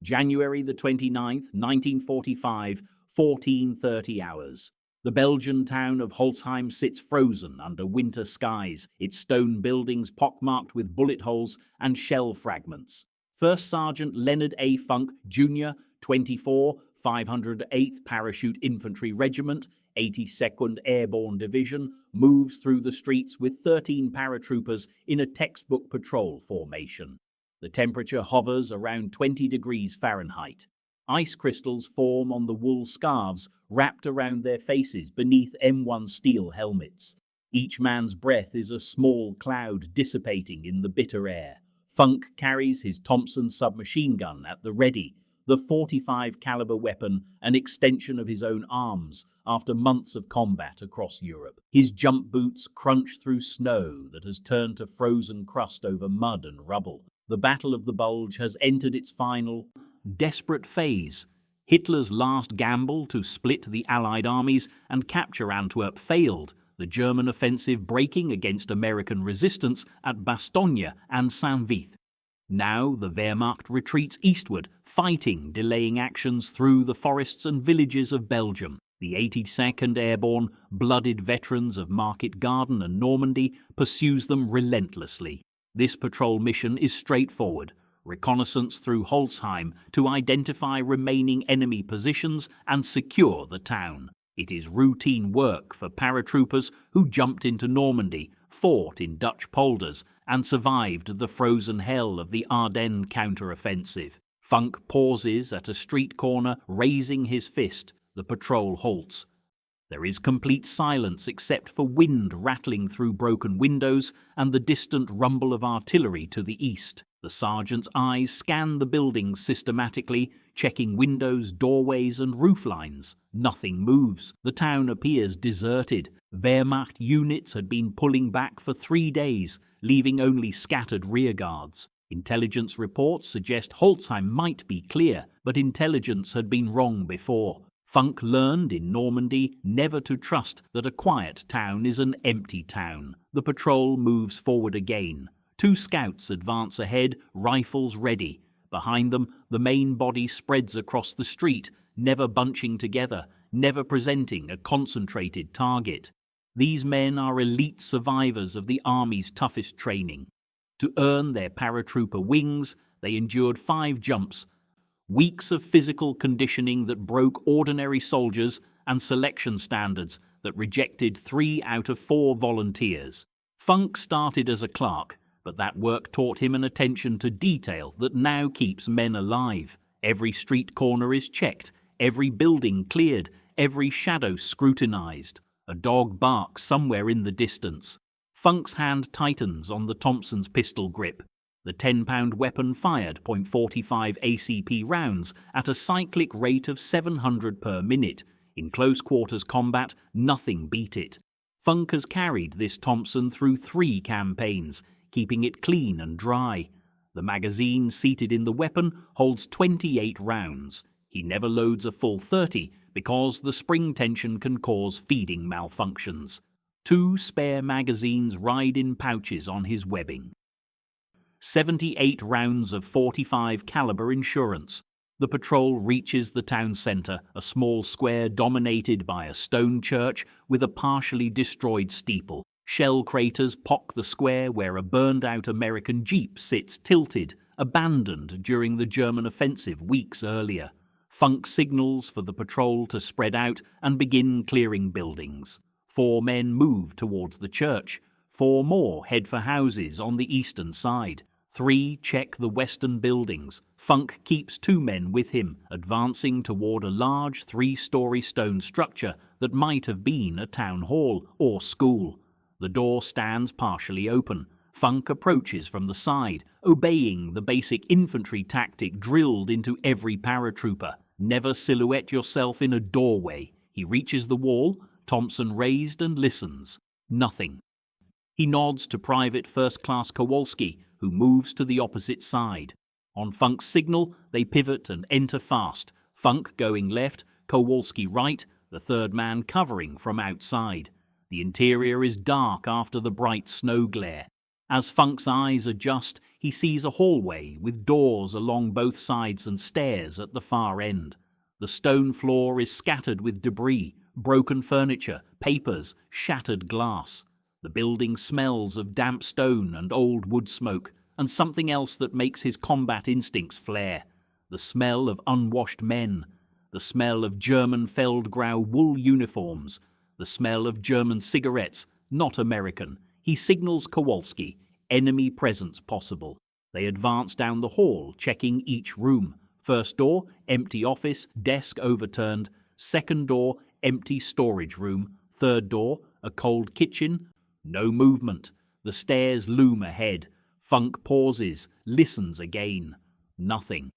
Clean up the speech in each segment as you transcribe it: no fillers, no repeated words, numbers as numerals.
January the 29th, 1945, 14:30 hours. The Belgian town of Holzheim sits frozen under winter skies, its stone buildings pockmarked with bullet holes and shell fragments. First Sergeant Leonard A. Funk, Jr., 24, 508th Parachute Infantry Regiment, 82nd Airborne Division, moves through the streets with 13 paratroopers in a textbook patrol formation. The temperature hovers around 20 degrees Fahrenheit. Ice crystals form on the wool scarves wrapped around their faces beneath M1 steel helmets. Each man's breath is a small cloud dissipating in the bitter air. Funk carries his Thompson submachine gun at the ready, the .45 caliber weapon an extension of his own arms after months of combat across Europe. His jump boots crunch through snow that has turned to frozen crust over mud and rubble. The Battle of the Bulge has entered its final, desperate phase. Hitler's last gamble to split the Allied armies and capture Antwerp failed, the German offensive breaking against American resistance at Bastogne and Saint-Vith. Now the Wehrmacht retreats eastward, fighting delaying actions through the forests and villages of Belgium. The 82nd Airborne, blooded veterans of Market Garden and Normandy, pursues them relentlessly. This patrol mission is straightforward. Reconnaissance through Holzheim to identify remaining enemy positions and secure the town. It is routine work for paratroopers who jumped into Normandy, fought in Dutch polders, and survived the frozen hell of the Ardennes counter-offensive. Funk pauses at a street corner, raising his fist. The patrol halts. There is complete silence except for wind rattling through broken windows and the distant rumble of artillery to the east. The sergeant's eyes scan the buildings systematically, checking windows, doorways and roof lines. Nothing moves. The town appears deserted. Wehrmacht units had been pulling back for 3 days, leaving only scattered rearguards. Intelligence reports suggest Holzheim might be clear, but intelligence had been wrong before. Funk learned in Normandy never to trust that a quiet town is an empty town. The patrol moves forward again. 2 scouts advance ahead, rifles ready. Behind them, the main body spreads across the street, never bunching together, never presenting a concentrated target. These men are elite survivors of the Army's toughest training. To earn their paratrooper wings, they endured 5 jumps, weeks of physical conditioning that broke ordinary soldiers and selection standards that rejected 3 out of 4 volunteers. Funk started as a clerk, but that work taught him an attention to detail that now keeps men alive. Every street corner is checked, every building cleared, every shadow scrutinized. A dog barks somewhere in the distance. Funk's hand tightens on the Thompson's pistol grip. The 10-pound weapon fired .45 ACP rounds at a cyclic rate of 700 per minute. In close-quarters combat, nothing beat it. Funk has carried this Thompson through 3 campaigns, keeping it clean and dry. The magazine seated in the weapon holds 28 rounds. He never loads a full 30 because the spring tension can cause feeding malfunctions. 2 spare magazines ride in pouches on his webbing. 78 rounds of .45 caliber insurance. The patrol reaches the town centre, a small square dominated by a stone church with a partially destroyed steeple. Shell craters pock the square where a burned-out American Jeep sits tilted, abandoned during the German offensive weeks earlier. Funk signals for the patrol to spread out and begin clearing buildings. 4 men move towards the church. 4 more head for houses on the eastern side. 3 check the western buildings. Funk keeps 2 men with him, advancing toward a large 3-story stone structure that might have been a town hall or school. The door stands partially open. Funk approaches from the side, obeying the basic infantry tactic drilled into every paratrooper. Never silhouette yourself in a doorway. He reaches the wall, Thompson raised, and listens. Nothing. He nods to Private First Class Kowalski, who moves to the opposite side. On Funk's signal, they pivot and enter fast. Funk going left, Kowalski right, the 3rd man covering from outside. The interior is dark after the bright snow glare. As Funk's eyes adjust, he sees a hallway with doors along both sides and stairs at the far end. The stone floor is scattered with debris, broken furniture, papers, shattered glass. The building smells of damp stone and old wood smoke, and something else that makes his combat instincts flare. The smell of unwashed men. The smell of German Feldgrau wool uniforms. The smell of German cigarettes, not American. He signals Kowalski. Enemy presence possible. They advance down the hall, checking each room. First door, empty office, desk overturned. Second door, empty storage room. Third door, a cold kitchen. No movement. The stairs loom ahead. Funk pauses, listens again. Nothing.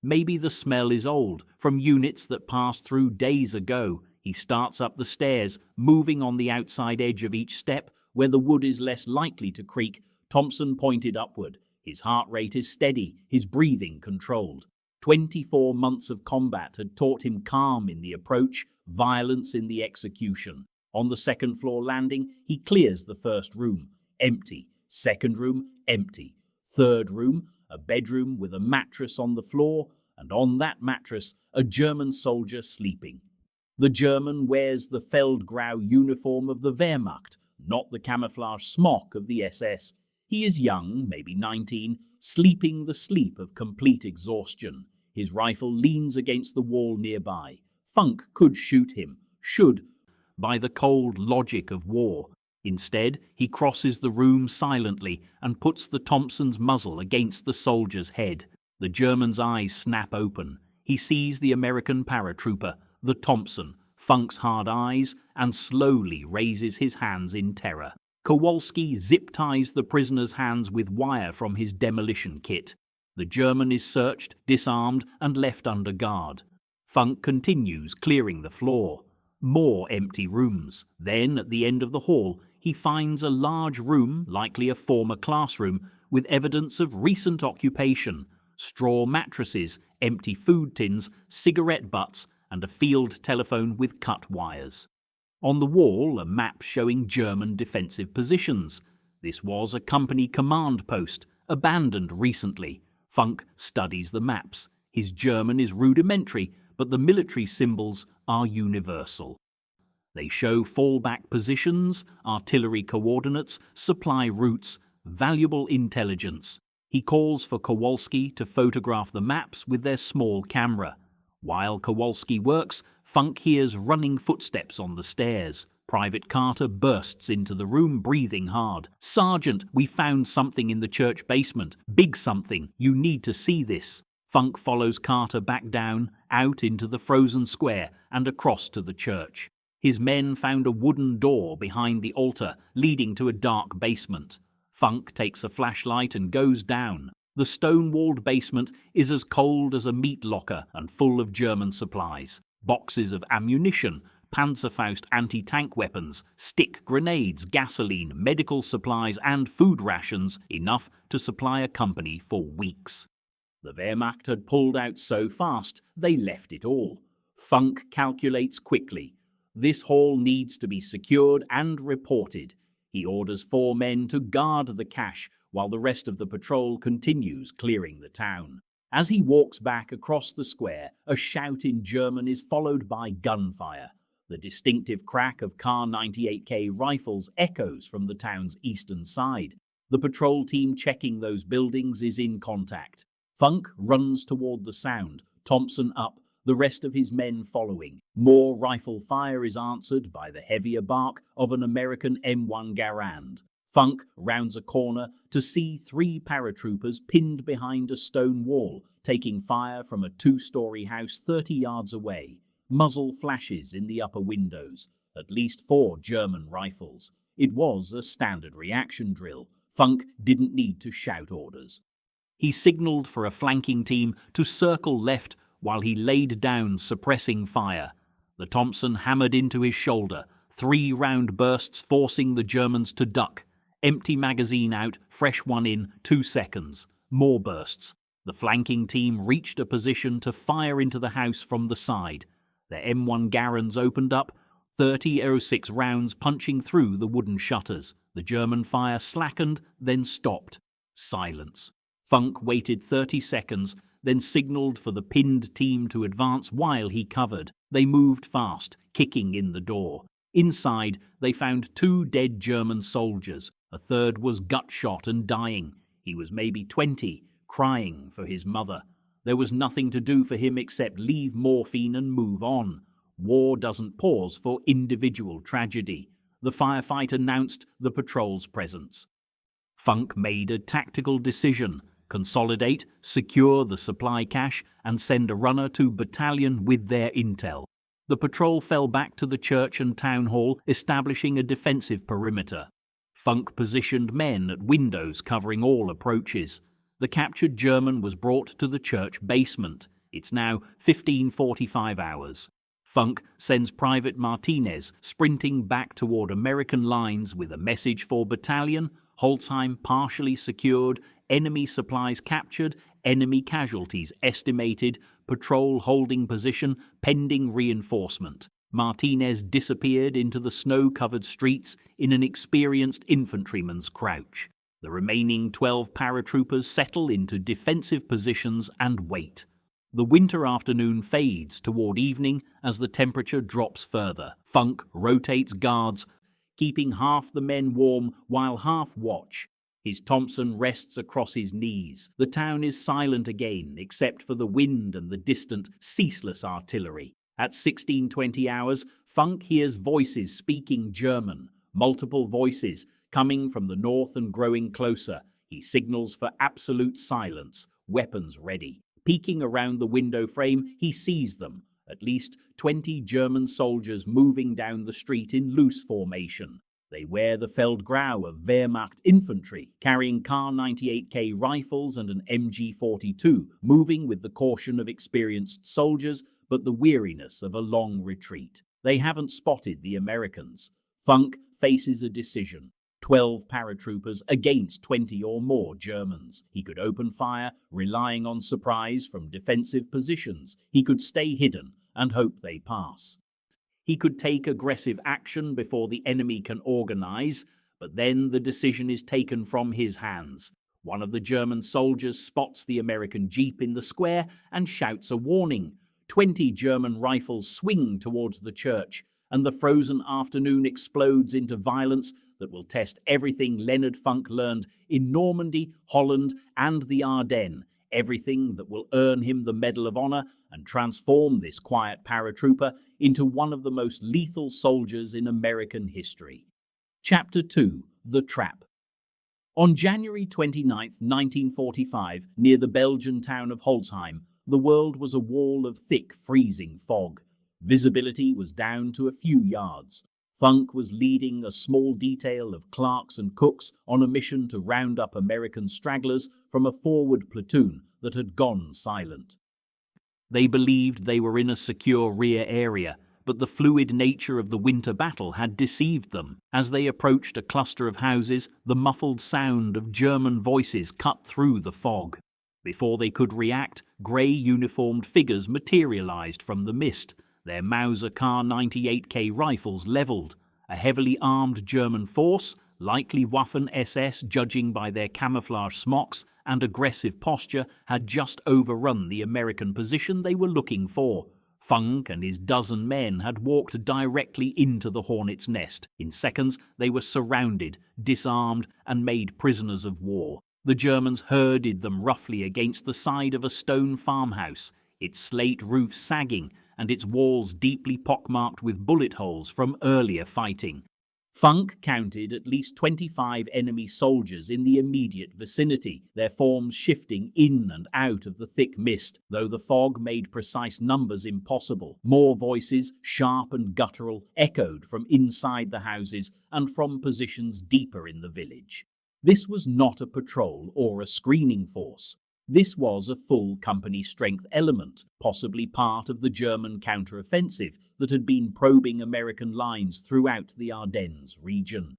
Maybe the smell is old, from units that passed through days ago. He starts up the stairs, moving on the outside edge of each step, where the wood is less likely to creak. Thompson pointed upward. His heart rate is steady, his breathing controlled. 24 months of combat had taught him calm in the approach, violence in the execution. On the second floor landing, he clears the first room. Empty. Second room, empty. Third room, a bedroom with a mattress on the floor, and on that mattress, a German soldier sleeping. The German wears the Feldgrau uniform of the Wehrmacht, not the camouflage smock of the SS. He is young, maybe 19, sleeping the sleep of complete exhaustion. His rifle leans against the wall nearby. Funk could shoot him, should, by the cold logic of war. Instead, he crosses the room silently and puts the Thompson's muzzle against the soldier's head. The German's eyes snap open. He sees the American paratrooper, the Thompson, Funk's hard eyes, and slowly raises his hands in terror. Kowalski zip-ties the prisoner's hands with wire from his demolition kit. The German is searched, disarmed, and left under guard. Funk continues clearing the floor. More empty rooms. Then, at the end of the hall, he finds a large room, likely a former classroom, with evidence of recent occupation. Straw mattresses, empty food tins, cigarette butts, and a field telephone with cut wires. On the wall, a map showing German defensive positions. This was a company command post, abandoned recently. Funk studies the maps. His German is rudimentary, but the military symbols are universal. They show fallback positions, artillery coordinates, supply routes, valuable intelligence. He calls for Kowalski to photograph the maps with their small camera. While Kowalski works, Funk hears running footsteps on the stairs. Private Carter bursts into the room, breathing hard. "Sergeant, we found something in the church basement. Big something. You need to see this." Funk follows Carter back down, out into the frozen square, and across to the church. His men found a wooden door behind the altar, leading to a dark basement. Funk takes a flashlight and goes down. The stone-walled basement is as cold as a meat locker and full of German supplies. Boxes of ammunition, Panzerfaust anti-tank weapons, stick grenades, gasoline, medical supplies and food rations, enough to supply a company for weeks. The Wehrmacht had pulled out so fast, they left it all. Funk calculates quickly. This hall needs to be secured and reported. He orders 4 men to guard the cache while the rest of the patrol continues clearing the town. As he walks back across the square, a shout in German is followed by gunfire. The distinctive crack of Kar 98K rifles echoes from the town's eastern side. The patrol team checking those buildings is in contact. Funk runs toward the sound, Thompson up, the rest of his men following. More rifle fire is answered by the heavier bark of an American M1 Garand. Funk rounds a corner to see 3 paratroopers pinned behind a stone wall, taking fire from a 2-story house 30 yards away. Muzzle flashes in the upper windows. At least 4 German rifles. It was a standard reaction drill. Funk didn't need to shout orders. He signaled for a flanking team to circle left while he laid down suppressing fire. The Thompson hammered into his shoulder, 3 round bursts forcing the Germans to duck. Empty magazine out, fresh one in, 2 seconds. More bursts. The flanking team reached a position to fire into the house from the side. Their M1 Garands opened up, 30 .06 rounds punching through the wooden shutters. The German fire slackened, then stopped. Silence. Funk waited 30 seconds, then signaled for the pinned team to advance while he covered. They moved fast, kicking in the door. Inside, they found 2 dead German soldiers. A third was gut-shot and dying. He was maybe 20, crying for his mother. There was nothing to do for him except leave morphine and move on. War doesn't pause for individual tragedy. The firefight announced the patrol's presence. Funk made a tactical decision: consolidate, secure the supply cache, and send a runner to battalion with their intel. The patrol fell back to the church and town hall, establishing a defensive perimeter. Funk positioned men at windows covering all approaches. The captured German was brought to the church basement. It's now 15:45 hours. Funk sends Private Martinez sprinting back toward American lines with a message for battalion: Holzheim partially secured, enemy supplies captured, enemy casualties estimated, patrol holding position, pending reinforcement. Martinez disappeared into the snow-covered streets in an experienced infantryman's crouch. The remaining 12 paratroopers settle into defensive positions and wait. The winter afternoon fades toward evening as the temperature drops further. Funk rotates guards, keeping half the men warm while half watch. His Thompson rests across his knees. The town is silent again, except for the wind and the distant, ceaseless artillery. At 16:20 hours, Funk hears voices speaking German, multiple voices coming from the north and growing closer. He signals for absolute silence, weapons ready. Peeking around the window frame, he sees them, at least 20 German soldiers moving down the street in loose formation. They wear the Feldgrau of Wehrmacht infantry, carrying Kar-98K rifles and an MG-42, moving with the caution of experienced soldiers, but the weariness of a long retreat. They haven't spotted the Americans. Funk faces a decision: 12 paratroopers against 20 or more Germans. He could open fire, relying on surprise from defensive positions. He could stay hidden and hope they pass. He could take aggressive action before the enemy can organize, but then the decision is taken from his hands. One of the German soldiers spots the American jeep in the square and shouts a warning. 20 German rifles swing towards the church, and the frozen afternoon explodes into violence that will test everything Leonard Funk learned in Normandy, Holland, and the Ardennes, everything that will earn him the Medal of Honor and transform this quiet paratrooper into one of the most lethal soldiers in American history. Chapter 2: The Trap. On January 29, 1945, near the Belgian town of Holzheim, the world was a wall of thick, freezing fog. Visibility was down to a few yards. Funk was leading a small detail of clerks and cooks on a mission to round up American stragglers from a forward platoon that had gone silent. They believed they were in a secure rear area, but the fluid nature of the winter battle had deceived them. As they approached a cluster of houses, the muffled sound of German voices cut through the fog. Before they could react, grey uniformed figures materialized from the mist, their Mauser Kar-98K rifles leveled. A heavily armed German force, likely Waffen-SS judging by their camouflage smocks and aggressive posture, had just overrun the American position they were looking for. Funk and his dozen men had walked directly into the hornet's nest. In seconds, they were surrounded, disarmed, and made prisoners of war. The Germans herded them roughly against the side of a stone farmhouse, its slate roof sagging and its walls deeply pockmarked with bullet holes from earlier fighting. Funk counted at least 25 enemy soldiers in the immediate vicinity, their forms shifting in and out of the thick mist, though the fog made precise numbers impossible. More voices, sharp and guttural, echoed from inside the houses and from positions deeper in the village. This was not a patrol or a screening force. This was a full company-strength element, possibly part of the German counter-offensive that had been probing American lines throughout the Ardennes region.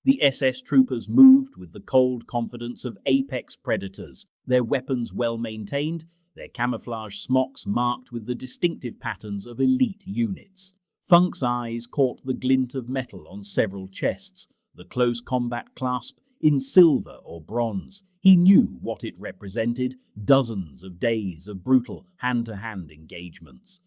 The SS troopers moved with the cold confidence of apex predators, their weapons well maintained, their camouflage smocks marked with the distinctive patterns of elite units. Funk's eyes caught the glint of metal on several chests, the close combat clasp in silver or bronze. He knew what it represented: dozens of days of brutal hand-to-hand engagements.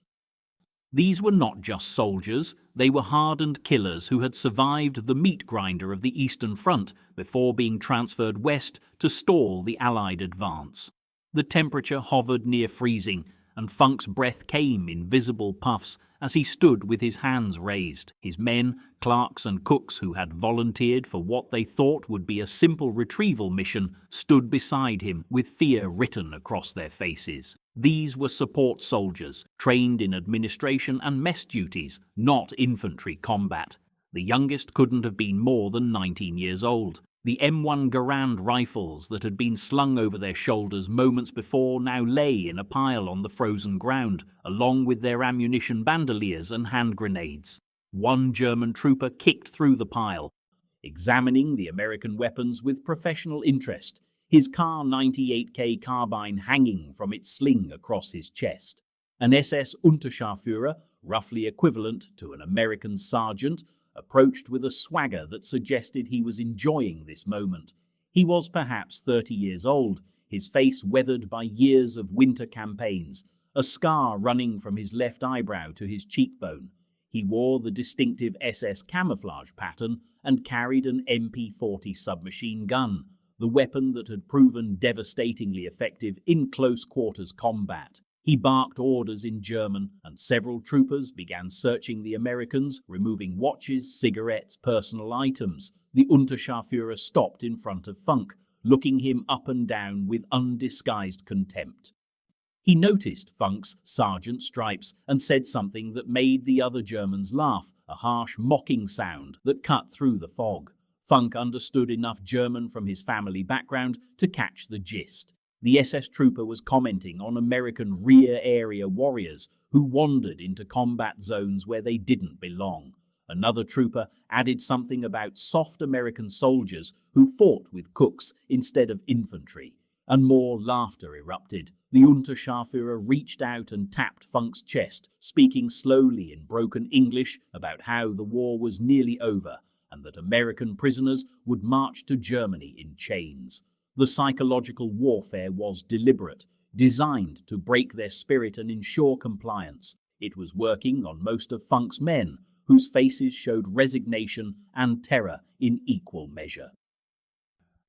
These were not just soldiers, they were hardened killers who had survived the meat grinder of the Eastern Front before being transferred west to stall the Allied advance. The temperature hovered near freezing, and Funk's breath came in visible puffs as he stood with his hands raised. His men, clerks and cooks who had volunteered for what they thought would be a simple retrieval mission, stood beside him with fear written across their faces. These were support soldiers, trained in administration and mess duties, not infantry combat. The youngest couldn't have been more than 19 years old. The M1 Garand rifles that had been slung over their shoulders moments before now lay in a pile on the frozen ground, along with their ammunition bandoliers and hand grenades. One German trooper kicked through the pile, examining the American weapons with professional interest, his Kar 98K carbine hanging from its sling across his chest. An SS Unterscharführer, roughly equivalent to an American sergeant, approached with a swagger that suggested he was enjoying this moment. He was perhaps 30 years old, his face weathered by years of winter campaigns, a scar running from his left eyebrow to his cheekbone. He wore the distinctive SS camouflage pattern and carried an MP-40 submachine gun, the weapon that had proven devastatingly effective in close-quarters combat. He barked orders in German, and several troopers began searching the Americans, removing watches, cigarettes, personal items. The Unterscharführer stopped in front of Funk, looking him up and down with undisguised contempt. He noticed Funk's sergeant stripes and said something that made the other Germans laugh, a harsh, mocking sound that cut through the fog. Funk understood enough German from his family background to catch the gist. The SS trooper was commenting on American rear area warriors who wandered into combat zones where they didn't belong. Another trooper added something about soft American soldiers who fought with cooks instead of infantry, and more laughter erupted. The Unterscharführer reached out and tapped Funk's chest, speaking slowly in broken English about how the war was nearly over and that American prisoners would march to Germany in chains. The psychological warfare was deliberate, designed to break their spirit and ensure compliance. It was working on most of Funk's men, whose faces showed resignation and terror in equal measure.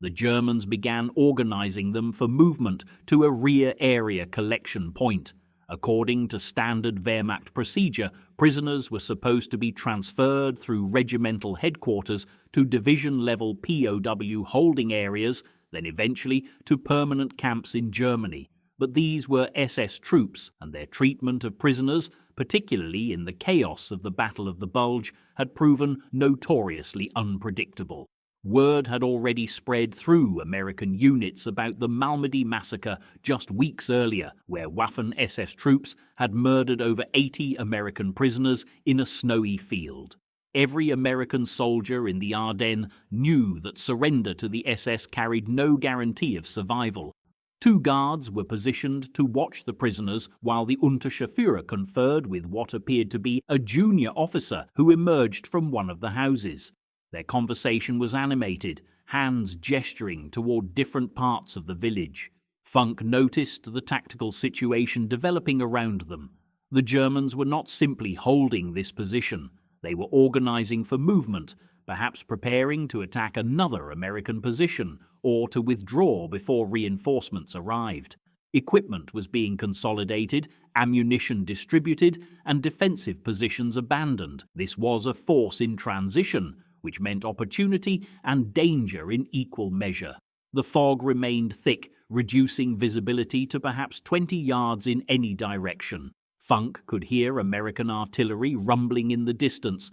The Germans began organizing them for movement to a rear area collection point. According to standard Wehrmacht procedure, prisoners were supposed to be transferred through regimental headquarters to division-level POW holding areas, then eventually to permanent camps in Germany. But these were SS troops, and their treatment of prisoners, particularly in the chaos of the Battle of the Bulge, had proven notoriously unpredictable. Word had already spread through American units about the Malmedy massacre just weeks earlier, where Waffen-SS troops had murdered over 80 American prisoners in a snowy field. Every American soldier in the Ardennes knew that surrender to the SS carried no guarantee of survival. 2 guards were positioned to watch the prisoners while the Unterscharführer conferred with what appeared to be a junior officer who emerged from one of the houses. Their conversation was animated, hands gesturing toward different parts of the village. Funk noticed the tactical situation developing around them. The Germans were not simply holding this position. They were organizing for movement, perhaps preparing to attack another American position or to withdraw before reinforcements arrived. Equipment was being consolidated, ammunition distributed, and defensive positions abandoned. This was a force in transition, which meant opportunity and danger in equal measure. The fog remained thick, reducing visibility to perhaps 20 yards in any direction. Funk could hear American artillery rumbling in the distance,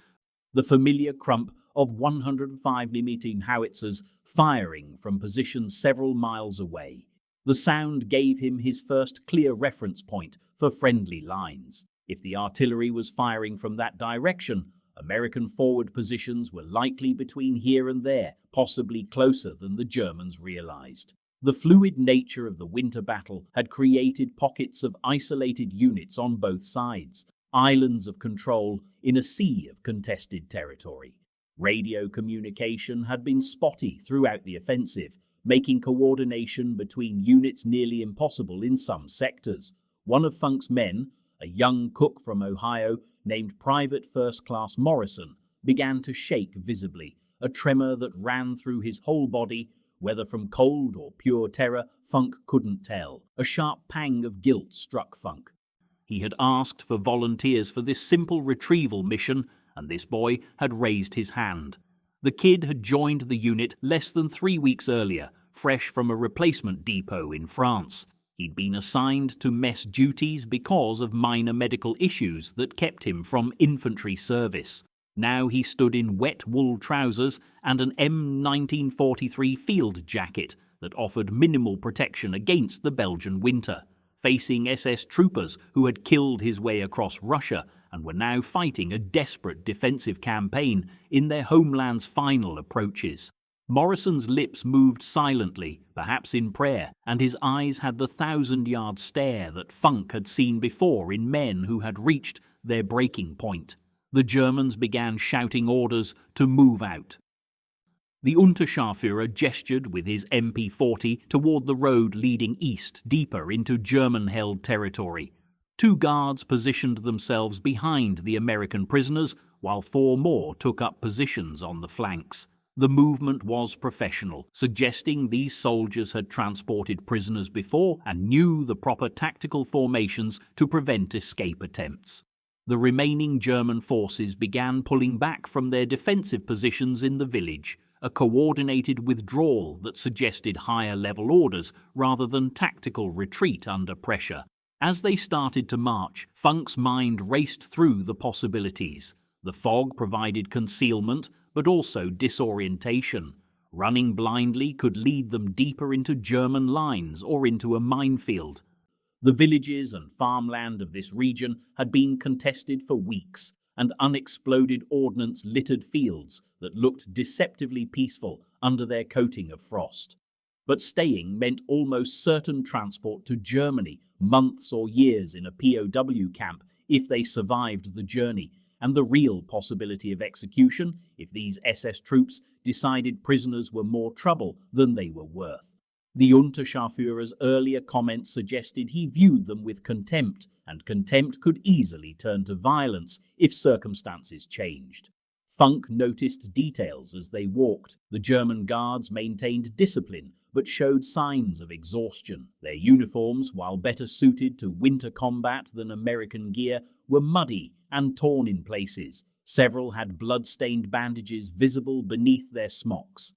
the familiar crump of 105mm howitzers firing from positions several miles away. The sound gave him his first clear reference point for friendly lines. If the artillery was firing from that direction, American forward positions were likely between here and there, possibly closer than the Germans realized. The fluid nature of the winter battle had created pockets of isolated units on both sides, islands of control in a sea of contested territory. Radio communication had been spotty throughout the offensive, making coordination between units nearly impossible in some sectors. One of Funk's men, a young cook from Ohio named Private First Class Morrison, began to shake visibly, a tremor that ran through his whole body. Whether from cold or pure terror, Funk couldn't tell. A sharp pang of guilt struck Funk. He had asked for volunteers for this simple retrieval mission, and this boy had raised his hand. The kid had joined the unit less than 3 weeks earlier, fresh from a replacement depot in France. He'd been assigned to mess duties because of minor medical issues that kept him from infantry service. Now he stood in wet wool trousers and an M1943 field jacket that offered minimal protection against the Belgian winter, facing SS troopers who had killed his way across Russia and were now fighting a desperate defensive campaign in their homeland's final approaches. Morrison's lips moved silently, perhaps in prayer, and his eyes had the 1,000-yard stare that Funk had seen before in men who had reached their breaking point. The Germans began shouting orders to move out. The Unterscharführer gestured with his MP40 toward the road leading east, deeper into German-held territory. 2 guards positioned themselves behind the American prisoners, while 4 more took up positions on the flanks. The movement was professional, suggesting these soldiers had transported prisoners before and knew the proper tactical formations to prevent escape attempts. The remaining German forces began pulling back from their defensive positions in the village, a coordinated withdrawal that suggested higher-level orders rather than tactical retreat under pressure. As they started to march, Funk's mind raced through the possibilities. The fog provided concealment, but also disorientation. Running blindly could lead them deeper into German lines or into a minefield. The villages and farmland of this region had been contested for weeks, and unexploded ordnance littered fields that looked deceptively peaceful under their coating of frost. But staying meant almost certain transport to Germany, months or years in a POW camp if they survived the journey, and the real possibility of execution if these SS troops decided prisoners were more trouble than they were worth. The Unterscharführer's earlier comments suggested he viewed them with contempt, and contempt could easily turn to violence if circumstances changed. Funk noticed details as they walked. The German guards maintained discipline, but showed signs of exhaustion. Their uniforms, while better suited to winter combat than American gear, were muddy and torn in places. Several had blood-stained bandages visible beneath their smocks.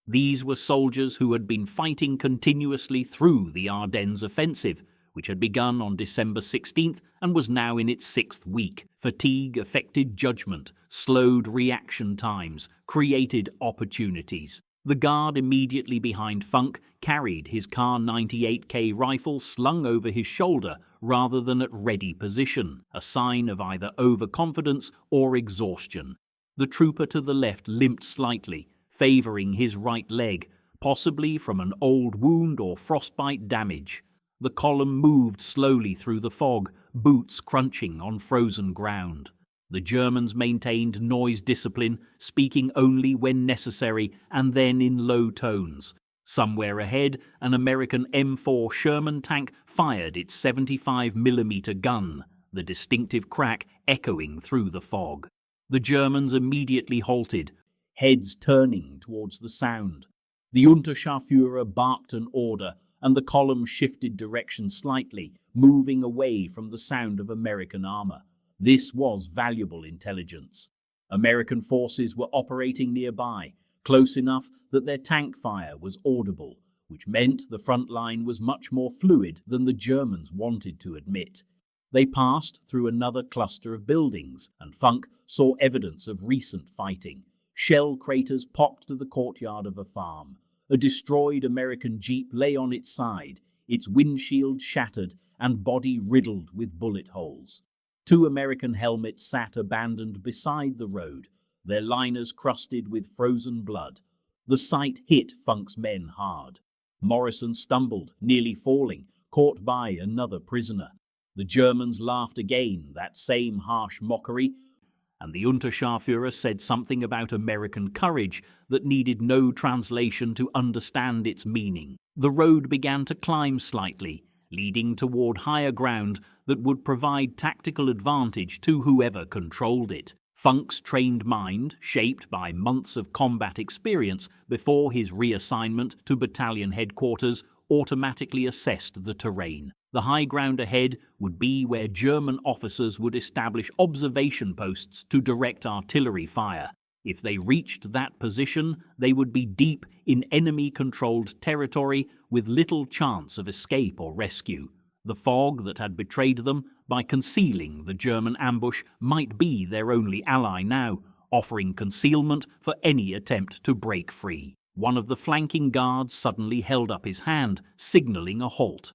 These were soldiers who had been fighting continuously through the Ardennes offensive, which had begun on December 16th and was now in its 6th week. Fatigue affected judgment, slowed reaction times, created opportunities. The guard immediately behind Funk carried his Kar 98K rifle slung over his shoulder rather than at ready position, a sign of either overconfidence or exhaustion. The trooper to the left limped slightly, favouring his right leg, possibly from an old wound or frostbite damage. The column moved slowly through the fog, boots crunching on frozen ground. The Germans maintained noise discipline, speaking only when necessary and then in low tones. Somewhere ahead, an American M4 Sherman tank fired its 75mm gun, the distinctive crack echoing through the fog. The Germans immediately halted, heads turning towards the sound. The Unterscharführer barked an order, and the column shifted direction slightly, moving away from the sound of American armor. This was valuable intelligence. American forces were operating nearby, close enough that their tank fire was audible, which meant the front line was much more fluid than the Germans wanted to admit. They passed through another cluster of buildings, and Funk saw evidence of recent fighting. Shell craters pocked to the courtyard of a farm. A destroyed American Jeep lay on its side, its windshield shattered and body riddled with bullet holes. 2 American helmets sat abandoned beside the road, their liners crusted with frozen blood. The sight hit Funk's men hard. Morrison stumbled, nearly falling, caught by another prisoner. The Germans laughed again, that same harsh mockery, and the Unterscharführer said something about American courage that needed no translation to understand its meaning. The road began to climb slightly, leading toward higher ground that would provide tactical advantage to whoever controlled it. Funk's trained mind, shaped by months of combat experience before his reassignment to battalion headquarters, automatically assessed the terrain. The high ground ahead would be where German officers would establish observation posts to direct artillery fire. If they reached that position, they would be deep in enemy-controlled territory with little chance of escape or rescue. The fog that had betrayed them by concealing the German ambush might be their only ally now, offering concealment for any attempt to break free. One of the flanking guards suddenly held up his hand, signaling a halt.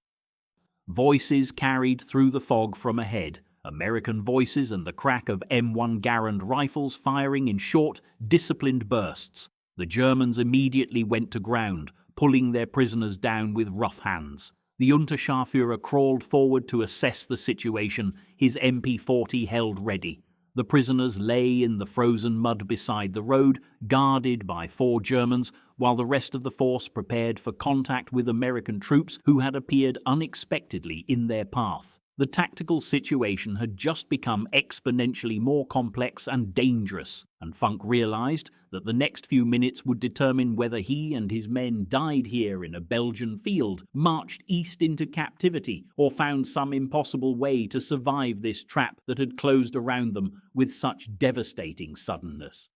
Voices carried through the fog from ahead, American voices and the crack of M1 Garand rifles firing in short, disciplined bursts. The Germans immediately went to ground, pulling their prisoners down with rough hands. The Unterscharführer crawled forward to assess the situation, his MP-40 held ready. The prisoners lay in the frozen mud beside the road, guarded by 4 Germans, while the rest of the force prepared for contact with American troops who had appeared unexpectedly in their path. The tactical situation had just become exponentially more complex and dangerous, and Funk realized that the next few minutes would determine whether he and his men died here in a Belgian field, marched east into captivity, or found some impossible way to survive this trap that had closed around them with such devastating suddenness.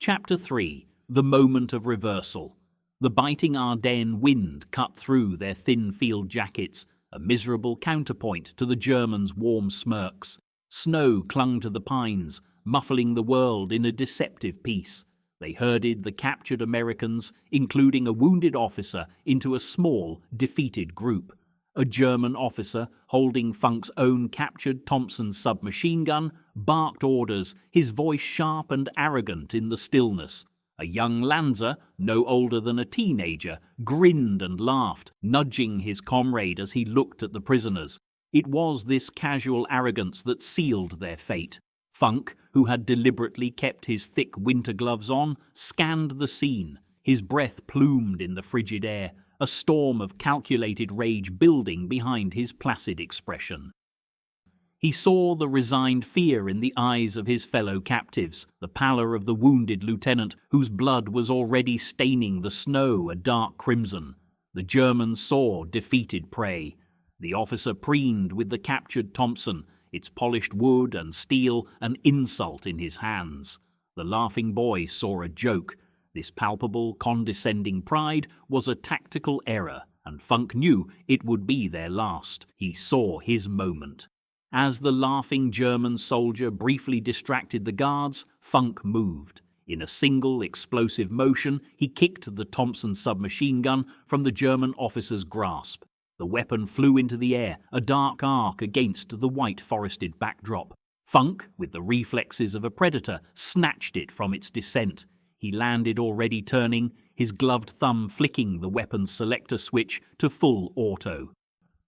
Chapter 3. The Moment of Reversal. The biting Ardennes wind cut through their thin field jackets, a miserable counterpoint to the Germans' warm smirks. Snow clung to the pines, muffling the world in a deceptive peace. They herded the captured Americans, including a wounded officer, into a small, defeated group. A German officer, holding Funk's own captured Thompson submachine gun, barked orders, his voice sharp and arrogant in the stillness. A young Lanzer, no older than a teenager, grinned and laughed, nudging his comrade as he looked at the prisoners. It was this casual arrogance that sealed their fate. Funk, who had deliberately kept his thick winter gloves on, scanned the scene, his breath plumed in the frigid air, a storm of calculated rage building behind his placid expression. He saw the resigned fear in the eyes of his fellow captives, the pallor of the wounded lieutenant whose blood was already staining the snow a dark crimson. The Germans saw defeated prey. The officer preened with the captured Thompson, its polished wood and steel an insult in his hands. The laughing boy saw a joke. This palpable, condescending pride was a tactical error, and Funk knew it would be their last. He saw his moment. As the laughing German soldier briefly distracted the guards, Funk moved. In a single explosive motion, he kicked the Thompson submachine gun from the German officer's grasp. The weapon flew into the air, a dark arc against the white forested backdrop. Funk, with the reflexes of a predator, snatched it from its descent. He landed already turning, his gloved thumb flicking the weapon's selector switch to full auto.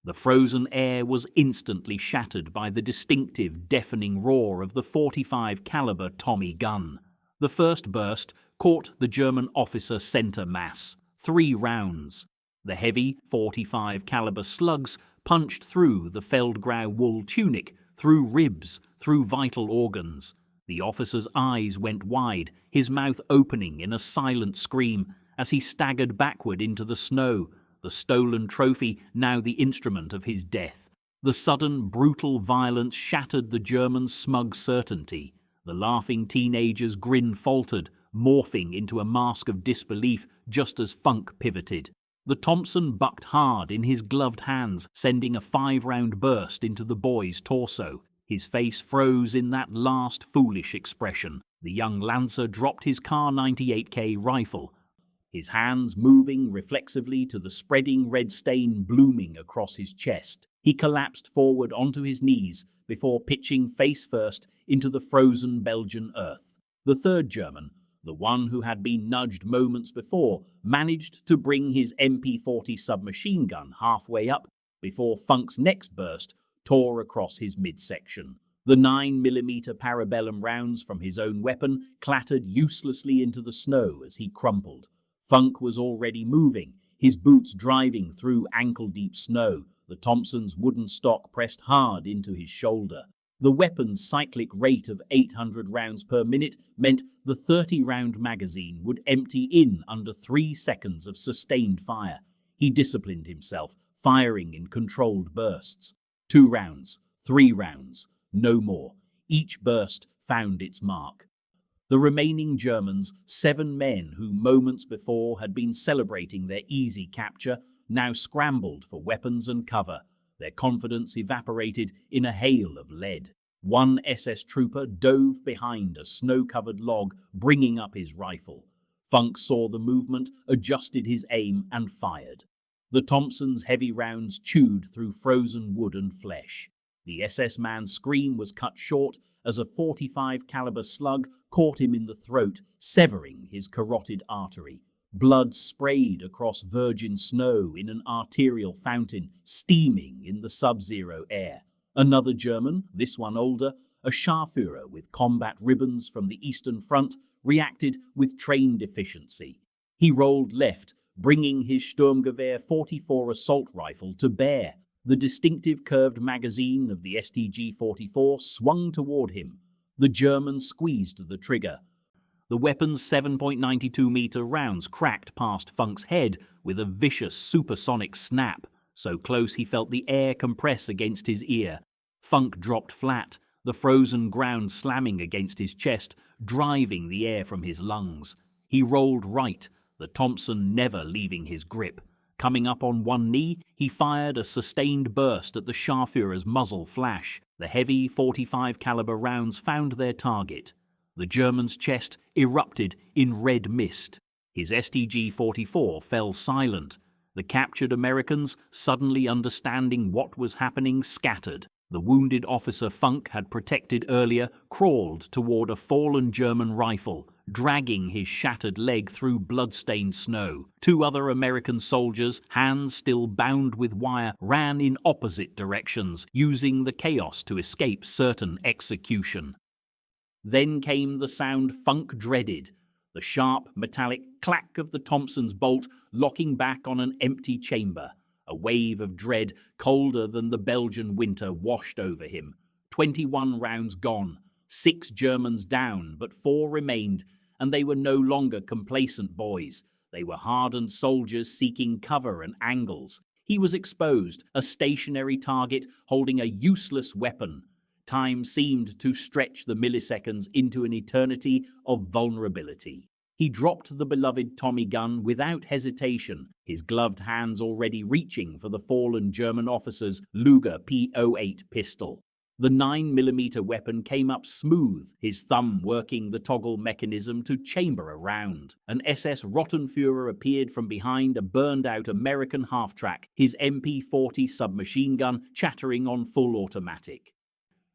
The frozen air was instantly shattered by the distinctive, deafening roar of the .45 caliber Tommy gun. The first burst caught the German officer center mass. 3 rounds. The heavy .45 caliber slugs punched through the Feldgrau wool tunic, through ribs, through vital organs. The officer's eyes went wide, his mouth opening in a silent scream as he staggered backward into the snow, the stolen trophy now the instrument of his death. The sudden, brutal violence shattered the German's smug certainty. The laughing teenager's grin faltered, morphing into a mask of disbelief just as Funk pivoted. The Thompson bucked hard in his gloved hands, sending a 5-round burst into the boy's torso. His face froze in that last foolish expression. The young Lancer dropped his Kar 98K rifle, his hands moving reflexively to the spreading red stain blooming across his chest. He collapsed forward onto his knees before pitching face first into the frozen Belgian earth. The third German, the one who had been nudged moments before, managed to bring his MP-40 submachine gun halfway up before Funk's next burst tore across his midsection. The The 9mm parabellum rounds from his own weapon clattered uselessly into the snow as he crumpled. Funk was already moving, his boots driving through ankle-deep snow, the Thompson's wooden stock pressed hard into his shoulder. The weapon's cyclic rate of 800 rounds per minute meant the 30-round magazine would empty in under 3 seconds of sustained fire. He disciplined himself, firing in controlled bursts. 2 rounds, 3 rounds, no more. Each burst found its mark. The remaining Germans, 7 men who moments before had been celebrating their easy capture, now scrambled for weapons and cover. Their confidence evaporated in a hail of lead. One SS trooper dove behind a snow-covered log, bringing up his rifle. Funk saw the movement, adjusted his aim, and fired. The Thompson's heavy rounds chewed through frozen wood and flesh. The SS man's scream was cut short as a .45 caliber slug caught him in the throat, severing his carotid artery. Blood sprayed across virgin snow in an arterial fountain, steaming in the sub-zero air. Another German, this one older, a Scharführer with combat ribbons from the Eastern Front, reacted with trained efficiency. He rolled left, bringing his Sturmgewehr 44 assault rifle to bear. The distinctive curved magazine of the STG-44 swung toward him. The German squeezed the trigger. The weapon's 7.92-meter rounds cracked past Funk's head with a vicious supersonic snap, so close he felt the air compress against his ear. Funk dropped flat, the frozen ground slamming against his chest, driving the air from his lungs. He rolled right, the Thompson never leaving his grip. Coming up on one knee, he fired a sustained burst at the Scharführer's muzzle flash. The heavy .45 caliber rounds found their target. The German's chest erupted in red mist. His STG-44 fell silent. The captured Americans, suddenly understanding what was happening, scattered. The wounded officer Funk had protected earlier crawled toward a fallen German rifle, dragging his shattered leg through blood-stained snow. 2 other American soldiers, hands still bound with wire, ran in opposite directions, using the chaos to escape certain execution. Then came the sound Funk dreaded, the sharp, metallic clack of the Thompson's bolt locking back on an empty chamber. A wave of dread, colder than the Belgian winter, washed over him. 21 rounds gone, 6 Germans down, but 4 remained, and they were no longer complacent boys. They were hardened soldiers seeking cover and angles. He was exposed, a stationary target holding a useless weapon. Time seemed to stretch the milliseconds into an eternity of vulnerability. He dropped the beloved Tommy gun without hesitation, his gloved hands already reaching for the fallen German officer's Luger P08 pistol. The 9mm weapon came up smooth, his thumb working the toggle mechanism to chamber a round. An SS Rottenführer appeared from behind a burned-out American half-track, his MP-40 submachine gun chattering on full automatic.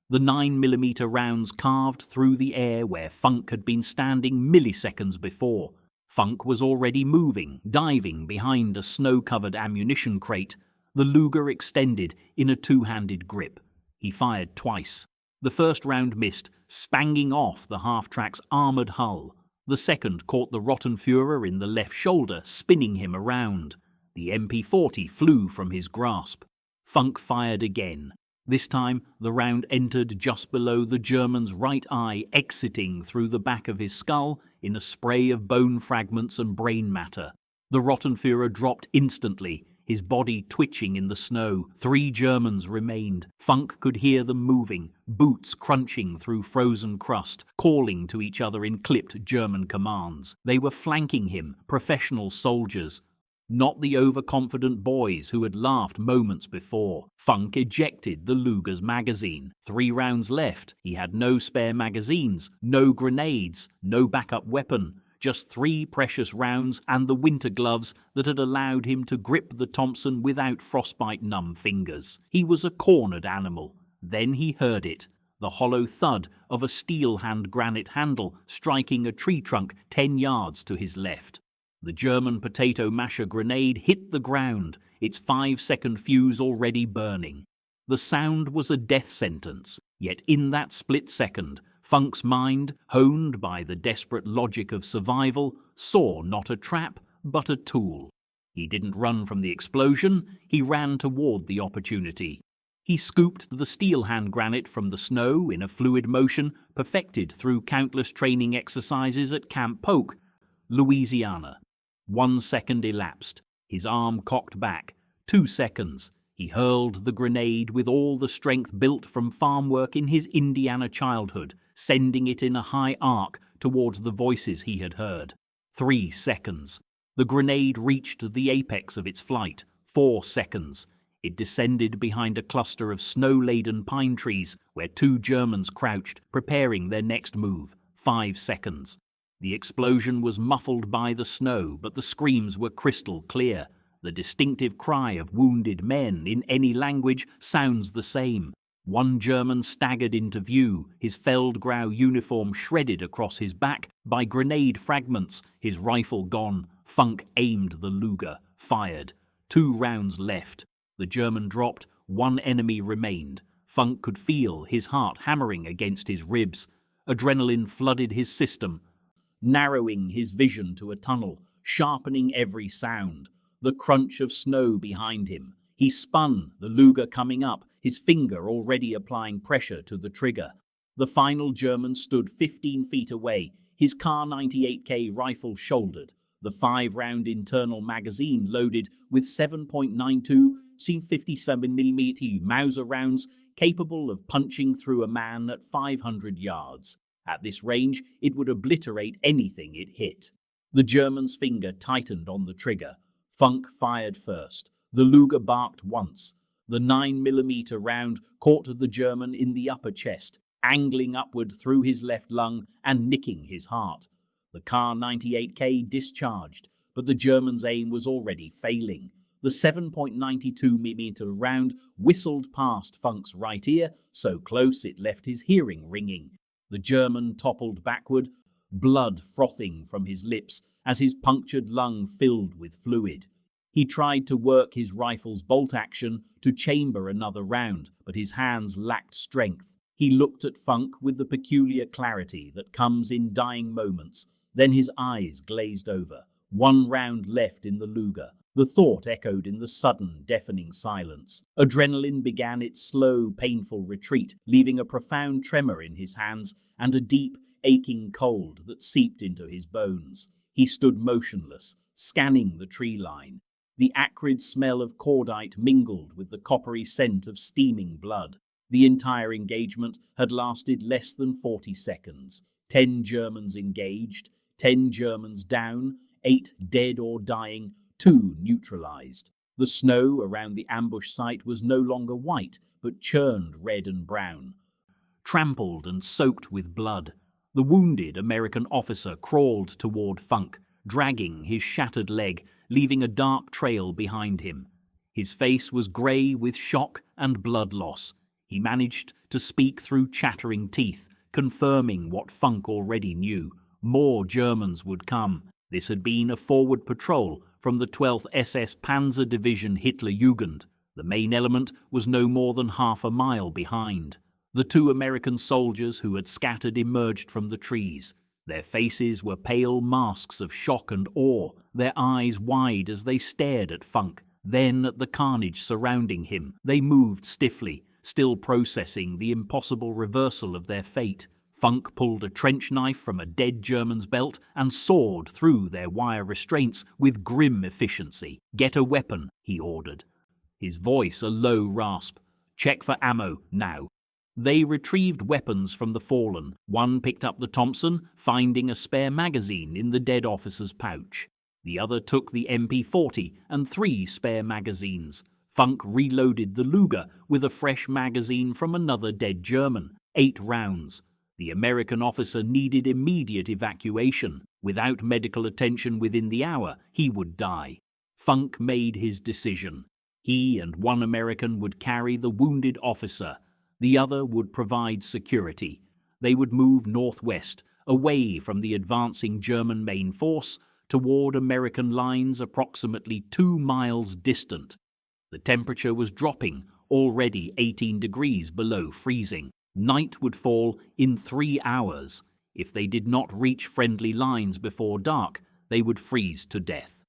The 9mm rounds carved through the air where Funk had been standing milliseconds before. Funk was already moving, diving behind a snow-covered ammunition crate. The Luger extended in a 2-handed grip. He fired twice. The first round missed, spanging off the half-track's armoured hull. The second caught the Rottenführer in the left shoulder, spinning him around. The MP-40 flew from his grasp. Funk fired again. This time, the round entered just below the German's right eye, exiting through the back of his skull in a spray of bone fragments and brain matter. The Rottenführer dropped instantly, his body twitching in the snow. 3 Germans remained. Funk could hear them moving, boots crunching through frozen crust, calling to each other in clipped German commands. They were flanking him, professional soldiers. Not the overconfident boys who had laughed moments before. Funk ejected the Luger's magazine. 3 rounds left. He had no spare magazines, no grenades, no backup weapon. Just 3 precious rounds and the winter gloves that had allowed him to grip the Thompson without frostbite-numb fingers. He was a cornered animal. Then he heard it. The hollow thud of a steel hand granite handle striking a tree trunk 10 yards to his left. The German potato masher grenade hit the ground, its 5-second fuse already burning. The sound was a death sentence, Yet in that split second, Funk's mind, honed by the desperate logic of survival, saw not a trap, but a tool. He didn't run from the explosion, he ran toward the opportunity. He scooped the steel hand granite from the snow in a fluid motion perfected through countless training exercises at Camp Polk, Louisiana. 1 second elapsed. His arm cocked back. 2 seconds. He hurled the grenade with all the strength built from farm work in his Indiana childhood, sending it in a high arc towards the voices he had heard. 3 seconds. The grenade reached the apex of its flight. 4 seconds. It descended behind a cluster of snow-laden pine trees where 2 Germans crouched, preparing their next move. 5 seconds. The explosion was muffled by the snow, but the screams were crystal clear. The distinctive cry of wounded men in any language sounds the same. 1 German staggered into view, his Feldgrau uniform shredded across his back by grenade fragments, his rifle gone. Funk aimed the Luger, fired. 2 rounds left. The German dropped, 1 enemy remained. Funk could feel his heart hammering against his ribs. Adrenaline flooded his system, narrowing his vision to a tunnel, sharpening every sound. The crunch of snow behind him. He spun, the Luger coming up, his finger already applying pressure to the trigger. The final German stood 15 feet away, his Kar 98K rifle shouldered, the 5-round internal magazine loaded with 7.92 57mm Mauser rounds capable of punching through a man at 500 yards. At this range, it would obliterate anything it hit. The German's finger tightened on the trigger. Funk fired first. The Luger barked once. The 9mm round caught the German in the upper chest, angling upward through his left lung and nicking his heart. The Kar 98K discharged, but the German's aim was already failing. The 7.92mm round whistled past Funk's right ear, so close it left his hearing ringing. The German toppled backward, blood frothing from his lips as his punctured lung filled with fluid. He tried to work his rifle's bolt action to chamber another round, but his hands lacked strength. He looked at Funk with the peculiar clarity that comes in dying moments. Then his eyes glazed over. 1 round left in the Luger. The thought echoed in the sudden, deafening silence. Adrenaline began its slow, painful retreat, leaving a profound tremor in his hands and a deep, aching cold that seeped into his bones. He stood motionless, scanning the tree line. The acrid smell of cordite mingled with the coppery scent of steaming blood. The entire engagement had lasted less than 40 seconds. 10 Germans engaged, 10 Germans down, 8 dead or dying, 2 neutralized. The snow around the ambush site was no longer white, but churned red and brown, trampled and soaked with blood. The wounded American officer crawled toward Funk, dragging his shattered leg, leaving a dark trail behind him. His face was grey with shock and blood loss. He managed to speak through chattering teeth, confirming what Funk already knew. More Germans would come. This had been a forward patrol from the 12th SS Panzer Division Hitlerjugend. The main element was no more than half a mile behind. The 2 American soldiers who had scattered emerged from the trees. Their faces were pale masks of shock and awe, their eyes wide as they stared at Funk, then at the carnage surrounding him. They moved stiffly, still processing the impossible reversal of their fate. Funk pulled a trench knife from a dead German's belt and sawed through their wire restraints with grim efficiency. "Get a weapon," he ordered. His voice a low rasp. "Check for ammo, now." They retrieved weapons from the fallen. One picked up the Thompson, finding a spare magazine in the dead officer's pouch. The other took the MP40 and 3 spare magazines. Funk reloaded the Luger with a fresh magazine from another dead German. 8 rounds. The American officer needed immediate evacuation. Without medical attention within the hour, he would die. Funk made his decision. He and 1 American would carry the wounded officer. The other would provide security. They would move northwest, away from the advancing German main force, toward American lines approximately 2 miles distant. The temperature was dropping, already 18 degrees below freezing. Night would fall in 3 hours. If they did not reach friendly lines before dark, they would freeze to death.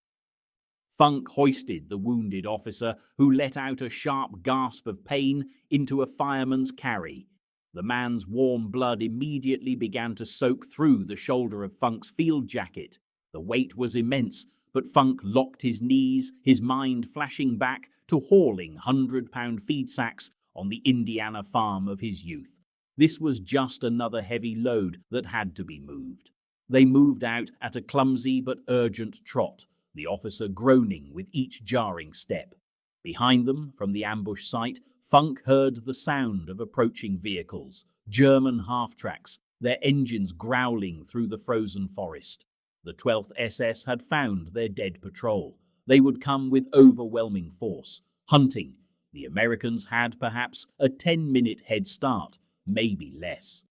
Funk hoisted the wounded officer, who let out a sharp gasp of pain, into a fireman's carry. The man's warm blood immediately began to soak through the shoulder of Funk's field jacket. The weight was immense, but Funk locked his knees, his mind flashing back to hauling 100-pound feed sacks on the Indiana farm of his youth. This was just another heavy load that had to be moved. They moved out at a clumsy but urgent trot, the officer groaning with each jarring step. Behind them, from the ambush site, Funk heard the sound of approaching vehicles, German half-tracks, their engines growling through the frozen forest. The 12th SS had found their dead patrol. They would come with overwhelming force, hunting. The Americans had perhaps a 10-minute head start, maybe less.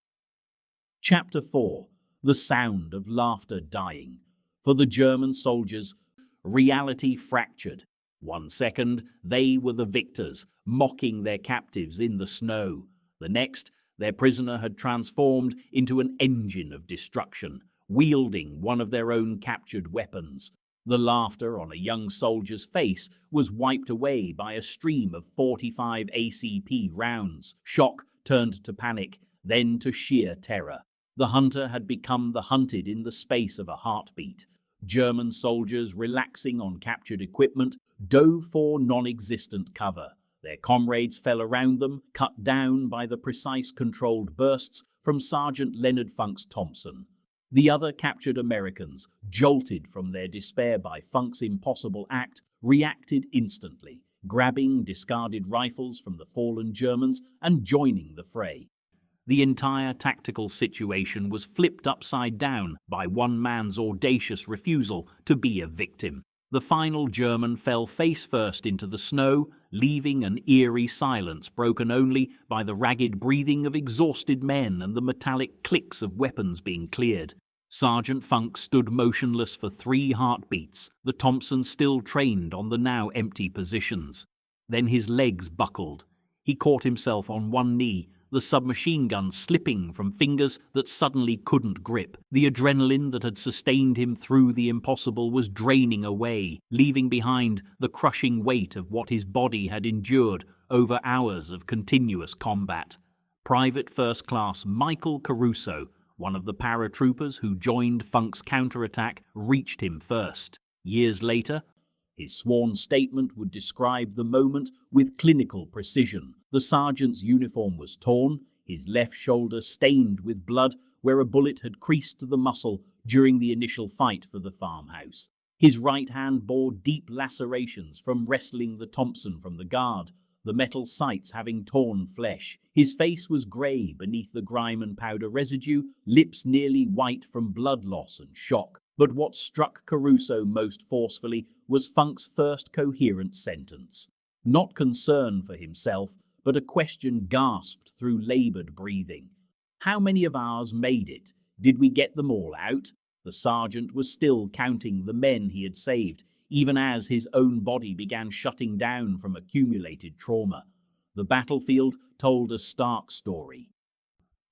Chapter 4. The sound of laughter dying. For the German soldiers, reality fractured. 1 second, they were the victors, mocking their captives in the snow. The next, their prisoner had transformed into an engine of destruction, wielding one of their own captured weapons. The laughter on a young soldier's face was wiped away by a stream of 45 ACP rounds. Shock turned to panic, then to sheer terror. The hunter had become the hunted in the space of a heartbeat. German soldiers, relaxing on captured equipment, dove for non-existent cover. Their comrades fell around them, cut down by the precise controlled bursts from Sergeant Leonard Funk's Thompson. The other captured Americans, jolted from their despair by Funk's impossible act, reacted instantly, grabbing discarded rifles from the fallen Germans and joining the fray. The entire tactical situation was flipped upside down by one man's audacious refusal to be a victim. The final German fell face first into the snow, leaving an eerie silence broken only by the ragged breathing of exhausted men and the metallic clicks of weapons being cleared. Sergeant Funk stood motionless for 3 heartbeats, the Thompson still trained on the now empty positions. Then his legs buckled. He caught himself on one knee, the submachine gun slipping from fingers that suddenly couldn't grip. The adrenaline that had sustained him through the impossible was draining away, leaving behind the crushing weight of what his body had endured over hours of continuous combat. Private First Class Michael Caruso, one of the paratroopers who joined Funk's counterattack, reached him first. Years later, his sworn statement would describe the moment with clinical precision. The sergeant's uniform was torn, his left shoulder stained with blood where a bullet had creased the muscle during the initial fight for the farmhouse. His right hand bore deep lacerations from wrestling the Thompson from the guard, the metal sights having torn flesh. His face was grey beneath the grime and powder residue, lips nearly white from blood loss and shock. But what struck Caruso most forcefully was Funk's first coherent sentence. Not concern for himself, but a question gasped through laboured breathing. How many of ours made it? Did we get them all out? The sergeant was still counting the men he had saved, even as his own body began shutting down from accumulated trauma. The battlefield told a stark story.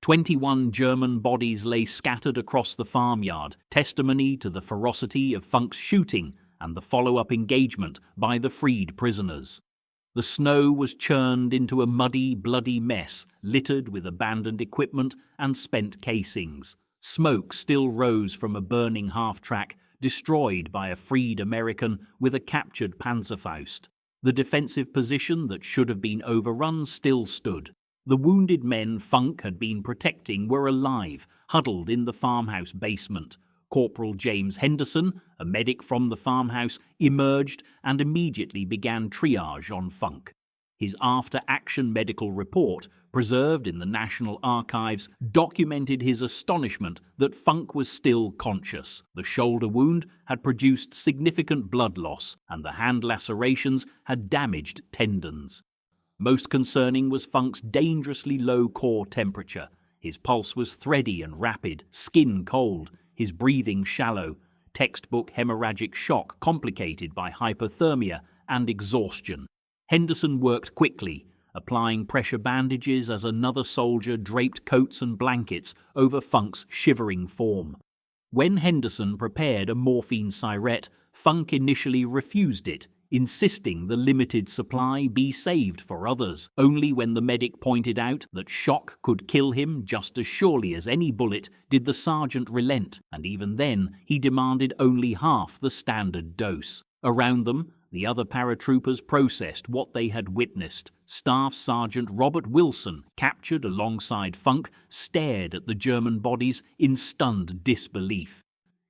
21 German bodies lay scattered across the farmyard, testimony to the ferocity of Funk's shooting and the follow-up engagement by the freed prisoners. The snow was churned into a muddy, bloody mess, littered with abandoned equipment and spent casings. Smoke still rose from a burning half-track, destroyed by a freed American with a captured Panzerfaust. The defensive position that should have been overrun still stood. The wounded men Funk had been protecting were alive, huddled in the farmhouse basement. Corporal James Henderson, a medic from the farmhouse, emerged and immediately began triage on Funk. His after-action medical report, preserved in the National Archives, documented his astonishment that Funk was still conscious. The shoulder wound had produced significant blood loss, and the hand lacerations had damaged tendons. Most concerning was Funk's dangerously low core temperature. His pulse was thready and rapid, skin cold, his breathing shallow, textbook hemorrhagic shock complicated by hypothermia and exhaustion. Henderson worked quickly. applying pressure bandages as another soldier draped coats and blankets over Funk's shivering form. When Henderson prepared a morphine syrette, Funk initially refused it, insisting the limited supply be saved for others. Only when the medic pointed out that shock could kill him just as surely as any bullet did the sergeant relent, and even then he demanded only half the standard dose. Around them, the other paratroopers processed what they had witnessed. Staff Sergeant Robert Wilson, captured alongside Funk, stared at the German bodies in stunned disbelief.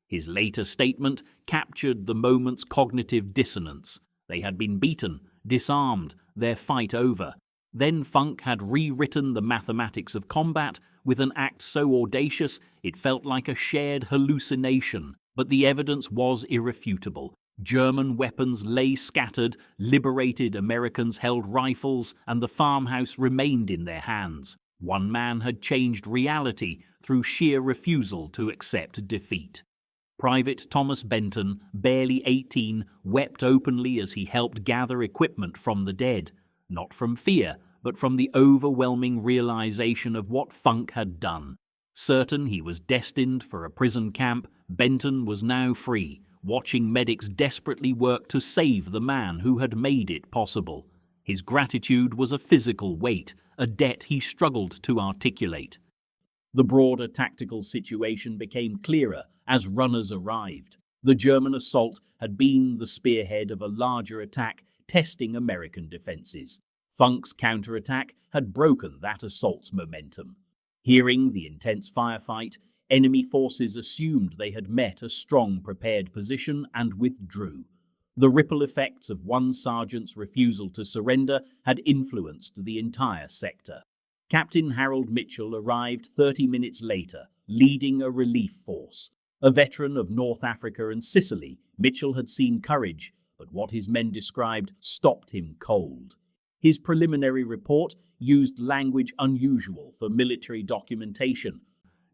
His later statement captured the moment's cognitive dissonance. They had been beaten, disarmed, their fight over. Then Funk had rewritten the mathematics of combat with an act so audacious it felt like a shared hallucination. But the evidence was irrefutable. German weapons lay scattered, liberated Americans held rifles, and the farmhouse remained in their hands. One man had changed reality through sheer refusal to accept defeat. Private Thomas Benton, barely 18, wept openly as he helped gather equipment from the dead, not from fear, but from the overwhelming realization of what Funk had done. Certain he was destined for a prison camp, Benton was now free, watching medics desperately work to save the man who had made it possible. His gratitude was a physical weight, a debt he struggled to articulate. The broader tactical situation became clearer as runners arrived. The German assault had been the spearhead of a larger attack testing American defenses. Funk's counterattack had broken that assault's momentum. Hearing the intense firefight, enemy forces assumed they had met a strong prepared position and withdrew. The ripple effects of one sergeant's refusal to surrender had influenced the entire sector. Captain Harold Mitchell arrived 30 minutes later, leading a relief force. A veteran of North Africa and Sicily, Mitchell had seen courage, but what his men described stopped him cold. His preliminary report used language unusual for military documentation,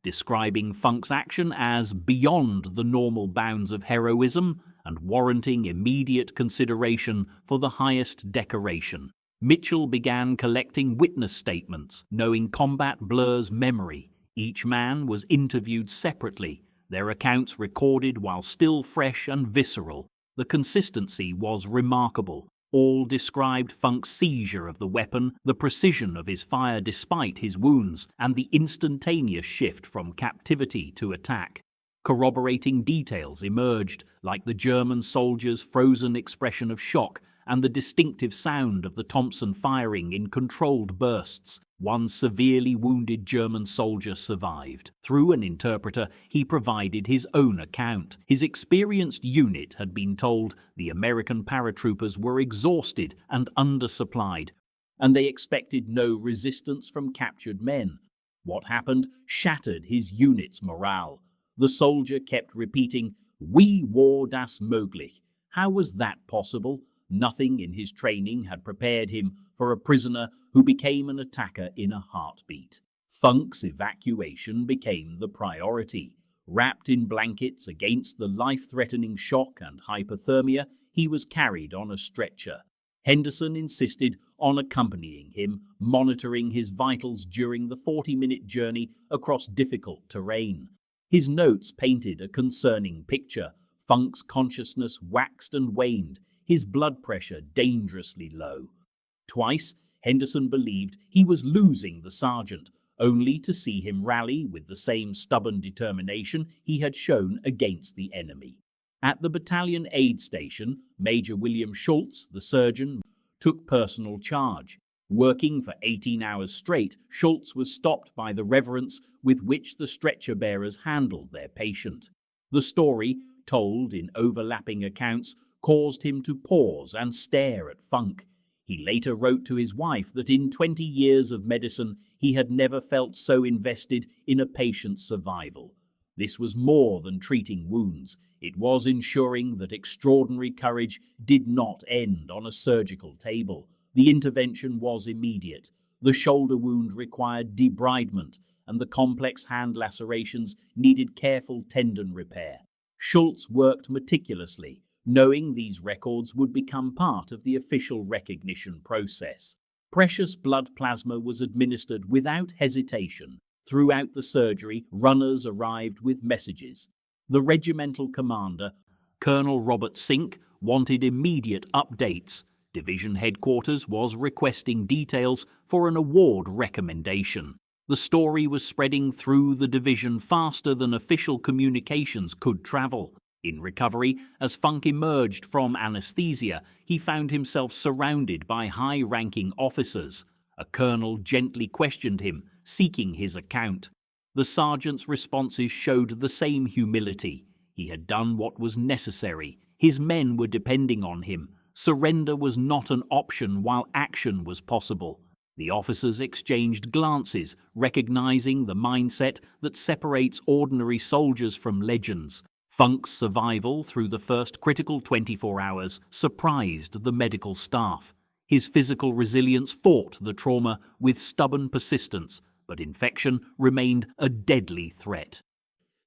describing Funk's action as beyond the normal bounds of heroism and warranting immediate consideration for the highest decoration. Mitchell began collecting witness statements, knowing combat blurs memory. Each man was interviewed separately, their accounts recorded while still fresh and visceral. The consistency was remarkable. All described Funk's seizure of the weapon, the precision of his fire despite his wounds, and the instantaneous shift from captivity to attack. Corroborating details emerged, like the German soldier's frozen expression of shock and the distinctive sound of the Thompson firing in controlled bursts. One severely wounded German soldier survived. Through an interpreter, he provided his own account. His experienced unit had been told the American paratroopers were exhausted and undersupplied, and they expected no resistance from captured men. What happened shattered his unit's morale. The soldier kept repeating, "We war das möglich." How was that possible? Nothing in his training had prepared him for a prisoner who became an attacker in a heartbeat. Funk's evacuation became the priority. Wrapped in blankets against the life-threatening shock and hypothermia, he was carried on a stretcher. Henderson insisted on accompanying him, monitoring his vitals during the 40-minute journey across difficult terrain. His notes painted a concerning picture. Funk's consciousness waxed and waned, his blood pressure dangerously low. Twice, Henderson believed he was losing the sergeant, only to see him rally with the same stubborn determination he had shown against the enemy. At the battalion aid station, Major William Schultz, the surgeon, took personal charge. Working for 18 hours straight, Schultz was stopped by the reverence with which the stretcher bearers handled their patient. The story, told in overlapping accounts, caused him to pause and stare at Funk. He later wrote to his wife that in 20 years of medicine he had never felt so invested in a patient's survival. This was more than treating wounds. It was ensuring that extraordinary courage did not end on a surgical table. The intervention was immediate. The shoulder wound required debridement, and the complex hand lacerations needed careful tendon repair. Schultz worked meticulously, knowing these records would become part of the official recognition process. Precious blood plasma was administered without hesitation. Throughout the surgery, runners arrived with messages. The regimental commander, Colonel Robert Sink, wanted immediate updates. Division headquarters was requesting details for an award recommendation. The story was spreading through the division faster than official communications could travel. In recovery, as Funk emerged from anesthesia, he found himself surrounded by high-ranking officers. A colonel gently questioned him, seeking his account. The sergeant's responses showed the same humility. He had done what was necessary. His men were depending on him. Surrender was not an option while action was possible. The officers exchanged glances, recognizing the mindset that separates ordinary soldiers from legends. Funk's survival through the first critical 24 hours surprised the medical staff. His physical resilience fought the trauma with stubborn persistence, but infection remained a deadly threat.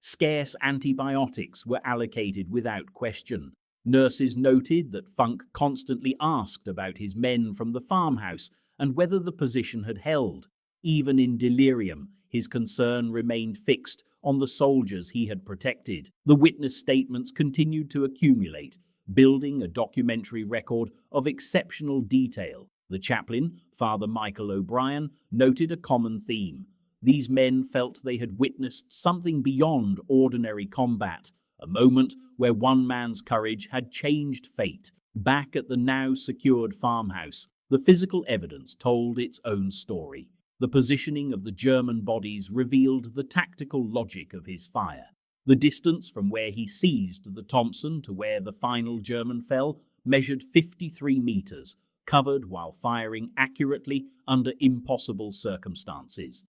Scarce antibiotics were allocated without question. Nurses noted that Funk constantly asked about his men from the farmhouse and whether the position had held. Even in delirium, his concern remained fixed on the soldiers he had protected. The witness statements continued to accumulate, building a documentary record of exceptional detail. The chaplain, Father Michael O'Brien, noted a common theme. These men felt they had witnessed something beyond ordinary combat, a moment where one man's courage had changed fate. Back at the now secured farmhouse, the physical evidence told its own story. The positioning of the German bodies revealed the tactical logic of his fire. The distance from where he seized the Thompson to where the final German fell measured 53 meters, covered while firing accurately under impossible circumstances.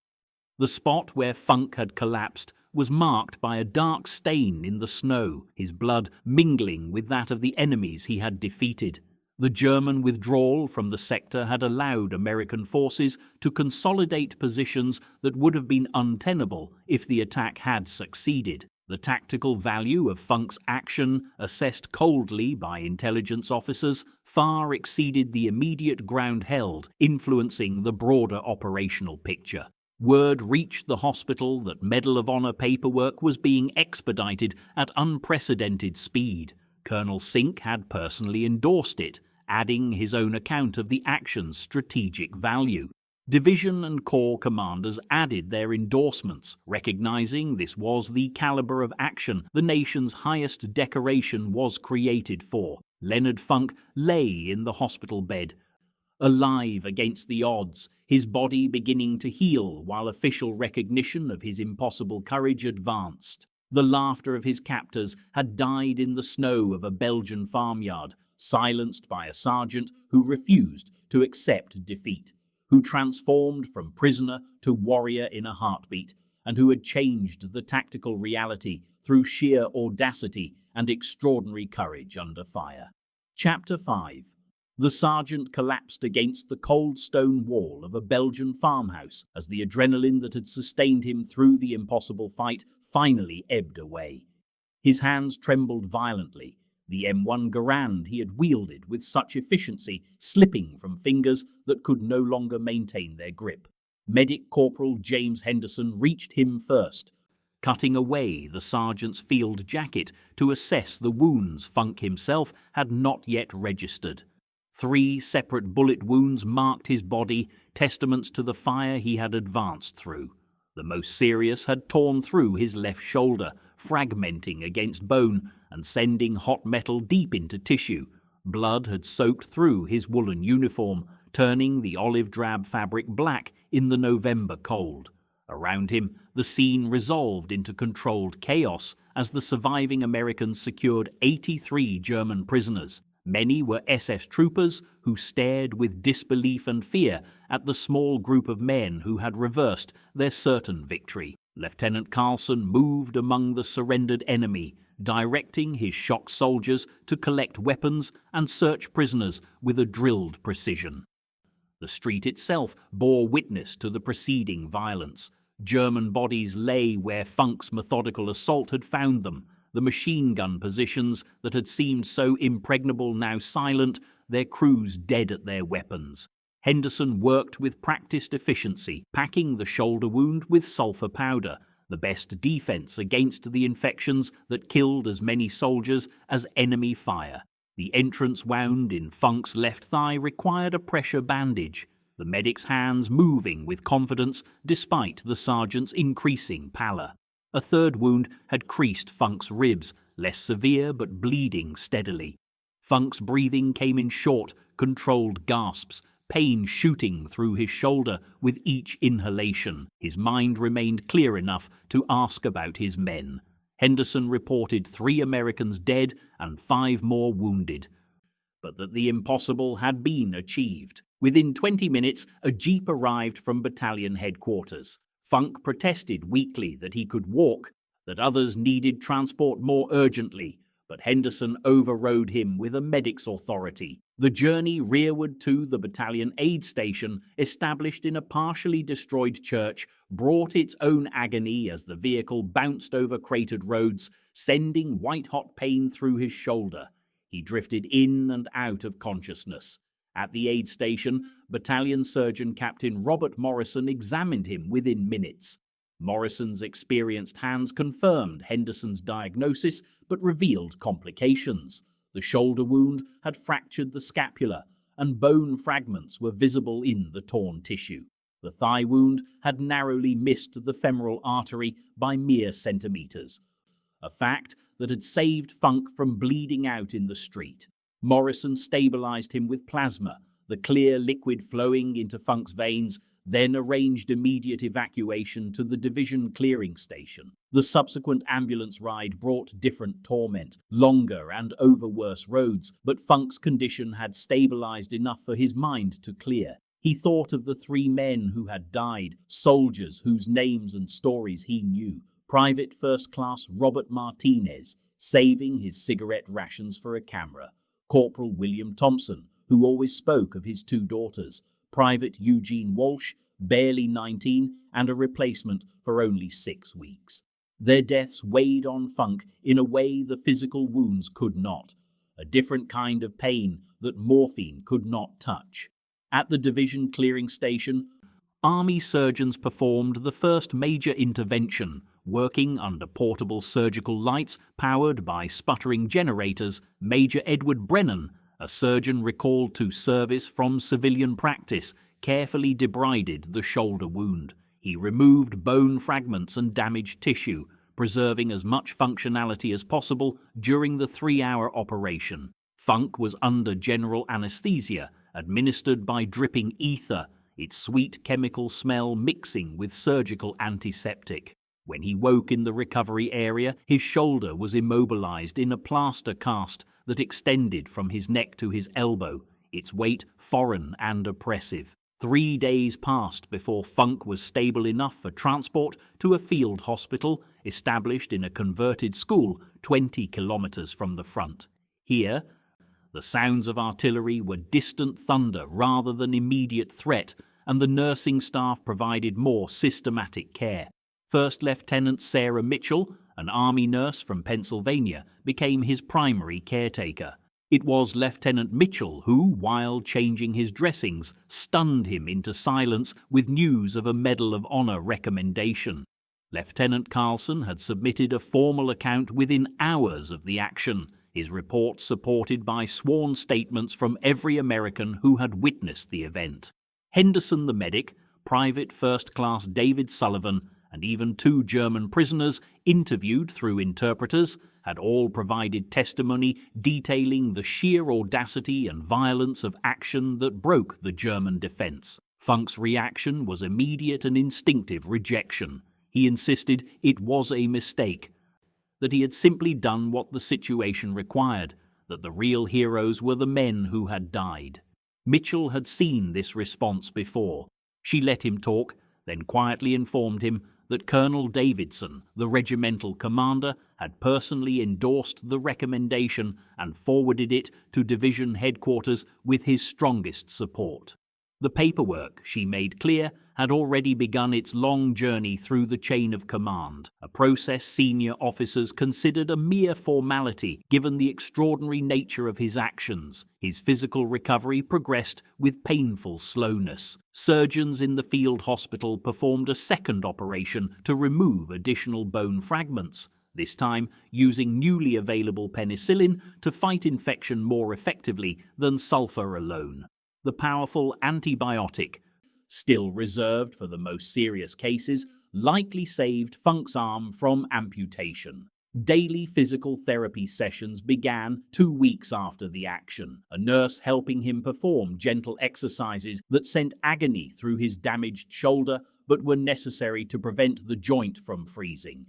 The spot where Funk had collapsed was marked by a dark stain in the snow, his blood mingling with that of the enemies he had defeated. The German withdrawal from the sector had allowed American forces to consolidate positions that would have been untenable if the attack had succeeded. The tactical value of Funk's action, assessed coldly by intelligence officers, far exceeded the immediate ground held, influencing the broader operational picture. Word reached the hospital that Medal of Honor paperwork was being expedited at unprecedented speed. Colonel Sink had personally endorsed it, adding his own account of the action's strategic value. Division and corps commanders added their endorsements, recognizing this was the caliber of action the nation's highest decoration was created for. Leonard Funk lay in the hospital bed, alive against the odds, his body beginning to heal while official recognition of his impossible courage advanced. The laughter of his captors had died in the snow of a Belgian farmyard, silenced by a sergeant who refused to accept defeat, who transformed from prisoner to warrior in a heartbeat, and who had changed the tactical reality through sheer audacity and extraordinary courage under fire. Chapter 5. The sergeant collapsed against the cold stone wall of a Belgian farmhouse as the adrenaline that had sustained him through the impossible fight finally ebbed away. His hands trembled violently, the M1 Garand he had wielded with such efficiency slipping from fingers that could no longer maintain their grip. Medic Corporal James Henderson reached him first, cutting away the sergeant's field jacket to assess the wounds Funk himself had not yet registered. 3 separate bullet wounds marked his body, testaments to the fire he had advanced through. The most serious had torn through his left shoulder, fragmenting against bone and sending hot metal deep into tissue. Blood had soaked through his woolen uniform, turning the olive-drab fabric black in the November cold. Around him, the scene resolved into controlled chaos as the surviving Americans secured 83 German prisoners. Many were SS troopers who stared with disbelief and fear at the small group of men who had reversed their certain victory. Lieutenant Carlson moved among the surrendered enemy, directing his shock soldiers to collect weapons and search prisoners with a drilled precision. The street itself bore witness to the preceding violence. German bodies lay where Funk's methodical assault had found them. The machine gun positions that had seemed so impregnable now silent, their crews dead at their weapons. Henderson worked with practiced efficiency, packing the shoulder wound with sulfur powder, the best defense against the infections that killed as many soldiers as enemy fire. The entrance wound in Funk's left thigh required a pressure bandage, the medic's hands moving with confidence despite the sergeant's increasing pallor. A third wound had creased Funk's ribs, less severe but bleeding steadily. Funk's breathing came in short, controlled gasps, pain shooting through his shoulder with each inhalation. His mind remained clear enough to ask about his men. Henderson reported 3 Americans dead and 5 more wounded, but that the impossible had been achieved. Within 20 minutes, a jeep arrived from battalion headquarters. Funk protested weakly that he could walk, that others needed transport more urgently, but Henderson overrode him with a medic's authority. The journey rearward to the battalion aid station, established in a partially destroyed church, brought its own agony as the vehicle bounced over cratered roads, sending white-hot pain through his shoulder. He drifted in and out of consciousness. At the aid station, Battalion Surgeon Captain Robert Morrison examined him within minutes. Morrison's experienced hands confirmed Henderson's diagnosis, but revealed complications. The shoulder wound had fractured the scapula, and bone fragments were visible in the torn tissue. The thigh wound had narrowly missed the femoral artery by mere centimeters, a fact that had saved Funk from bleeding out in the street. Morrison stabilized him with plasma, the clear liquid flowing into Funk's veins, then arranged immediate evacuation to the division clearing station. The subsequent ambulance ride brought different torment, longer and over worse roads, but Funk's condition had stabilized enough for his mind to clear. He thought of the 3 men who had died, soldiers whose names and stories he knew. Private First Class Robert Martinez, saving his cigarette rations for a camera. Corporal William Thompson, who always spoke of his 2 daughters. Private Eugene Walsh, barely 19, and a replacement for only 6 weeks. Their deaths weighed on Funk in a way the physical wounds could not, a different kind of pain that morphine could not touch. At the division clearing station, Army surgeons performed the first major intervention, working under portable surgical lights powered by sputtering generators. Major Edward Brennan, a surgeon recalled to service from civilian practice, carefully debrided the shoulder wound. He removed bone fragments and damaged tissue, preserving as much functionality as possible during the 3-hour operation. Funk was under general anesthesia, administered by dripping ether, its sweet chemical smell mixing with surgical antiseptic. When he woke in the recovery area, his shoulder was immobilized in a plaster cast that extended from his neck to his elbow, its weight foreign and oppressive. 3 days passed before Funk was stable enough for transport to a field hospital established in a converted school 20 kilometers from the front. Here, the sounds of artillery were distant thunder rather than immediate threat, and the nursing staff provided more systematic care. First Lieutenant Sarah Mitchell, an Army nurse from Pennsylvania, became his primary caretaker. It was Lieutenant Mitchell who, while changing his dressings, stunned him into silence with news of a Medal of Honor recommendation. Lieutenant Carlson had submitted a formal account within hours of the action, his report supported by sworn statements from every American who had witnessed the event. Henderson the medic, Private First Class David Sullivan, and even 2 German prisoners, interviewed through interpreters, had all provided testimony detailing the sheer audacity and violence of action that broke the German defense. Funk's reaction was immediate and instinctive rejection. He insisted it was a mistake, that he had simply done what the situation required, that the real heroes were the men who had died. Mitchell had seen this response before. She let him talk, then quietly informed him that Colonel Davidson, the regimental commander, had personally endorsed the recommendation and forwarded it to division headquarters with his strongest support. The paperwork, she made clear, had already begun its long journey through the chain of command, a process senior officers considered a mere formality given the extraordinary nature of his actions. His physical recovery progressed with painful slowness. Surgeons in the field hospital performed a second operation to remove additional bone fragments, this time using newly available penicillin to fight infection more effectively than sulfur alone. The powerful antibiotic, still reserved for the most serious cases, likely saved Funk's arm from amputation. Daily physical therapy sessions began 2 weeks after the action, a nurse helping him perform gentle exercises that sent agony through his damaged shoulder but were necessary to prevent the joint from freezing.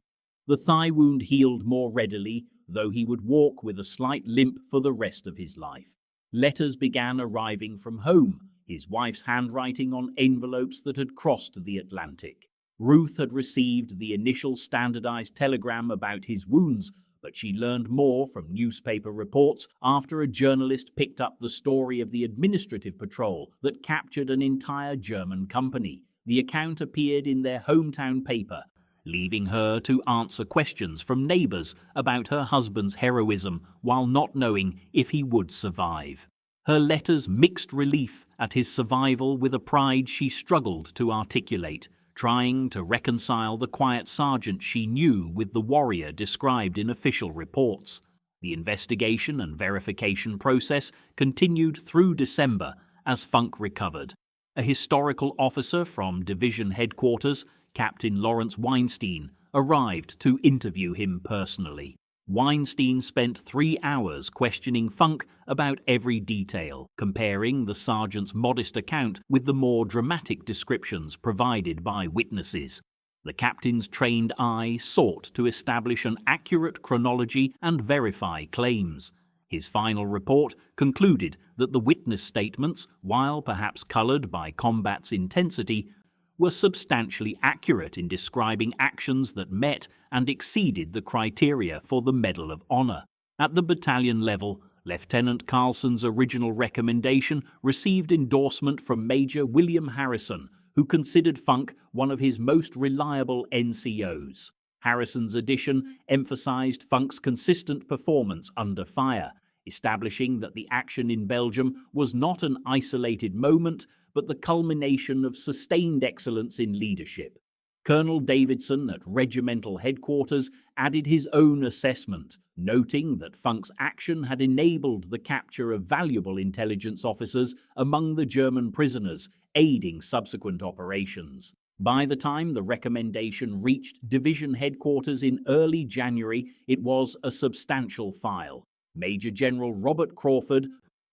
The thigh wound healed more readily, though he would walk with a slight limp for the rest of his life. Letters began arriving from home, his wife's handwriting on envelopes that had crossed the Atlantic. Ruth had received the initial standardized telegram about his wounds, but she learned more from newspaper reports after a journalist picked up the story of the administrative patrol that captured an entire German company. The account appeared in their hometown paper, leaving her to answer questions from neighbors about her husband's heroism while not knowing if he would survive. Her letters mixed relief at his survival with a pride she struggled to articulate, trying to reconcile the quiet sergeant she knew with the warrior described in official reports. The investigation and verification process continued through December as Funk recovered. A historical officer from division headquarters, Captain Lawrence Weinstein, arrived to interview him personally. Weinstein spent 3 hours questioning Funk about every detail, comparing the sergeant's modest account with the more dramatic descriptions provided by witnesses. The captain's trained eye sought to establish an accurate chronology and verify claims. His final report concluded that the witness statements, while perhaps colored by combat's intensity, were substantially accurate in describing actions that met and exceeded the criteria for the Medal of Honor. At the battalion level, Lieutenant Carlson's original recommendation received endorsement from Major William Harrison, who considered Funk one of his most reliable NCOs. Harrison's addition emphasized Funk's consistent performance under fire, establishing that the action in Belgium was not an isolated moment, but the culmination of sustained excellence in leadership. Colonel Davidson at regimental headquarters added his own assessment, noting that Funk's action had enabled the capture of valuable intelligence officers among the German prisoners, aiding subsequent operations. By the time the recommendation reached division headquarters in early January, it was a substantial file. Major General Robert Crawford,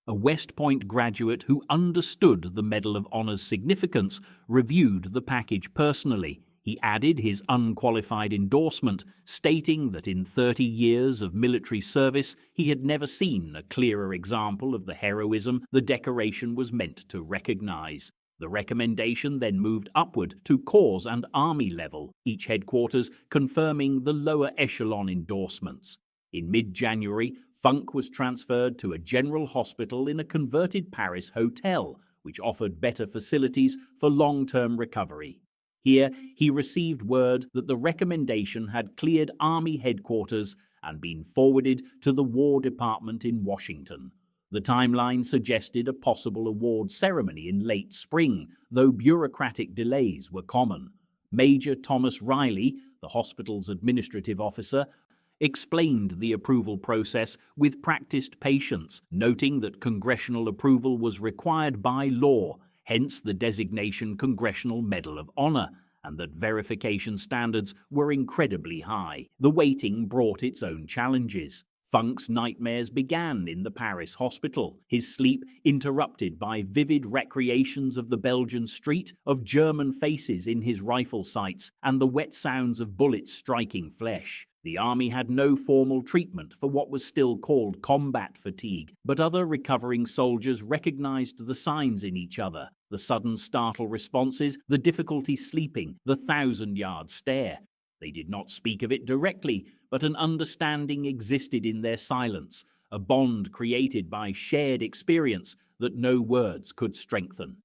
a West Point graduate who understood the Medal of Honor's significance, reviewed the package personally. He added his unqualified endorsement, stating that in 30 years of military service he had never seen a clearer example of the heroism the decoration was meant to recognize. The recommendation then moved upward to corps and army level, each headquarters confirming the lower echelon endorsements. In mid-January, Funk was transferred to a general hospital in a converted Paris hotel, which offered better facilities for long-term recovery. Here, he received word that the recommendation had cleared Army headquarters and been forwarded to the War Department in Washington. The timeline suggested a possible award ceremony in late spring, though bureaucratic delays were common. Major Thomas Riley, the hospital's administrative officer, explained the approval process with practiced patience, noting that congressional approval was required by law, hence the designation Congressional Medal of Honor, and that verification standards were incredibly high. The waiting brought its own challenges. Funk's nightmares began in the Paris hospital, his sleep interrupted by vivid recreations of the Belgian street, of German faces in his rifle sights, and the wet sounds of bullets striking flesh. The army had no formal treatment for what was still called combat fatigue, but other recovering soldiers recognized the signs in each other: the sudden startle responses, the difficulty sleeping, the 1,000-yard stare. They did not speak of it directly, but an understanding existed in their silence, a bond created by shared experience that no words could strengthen.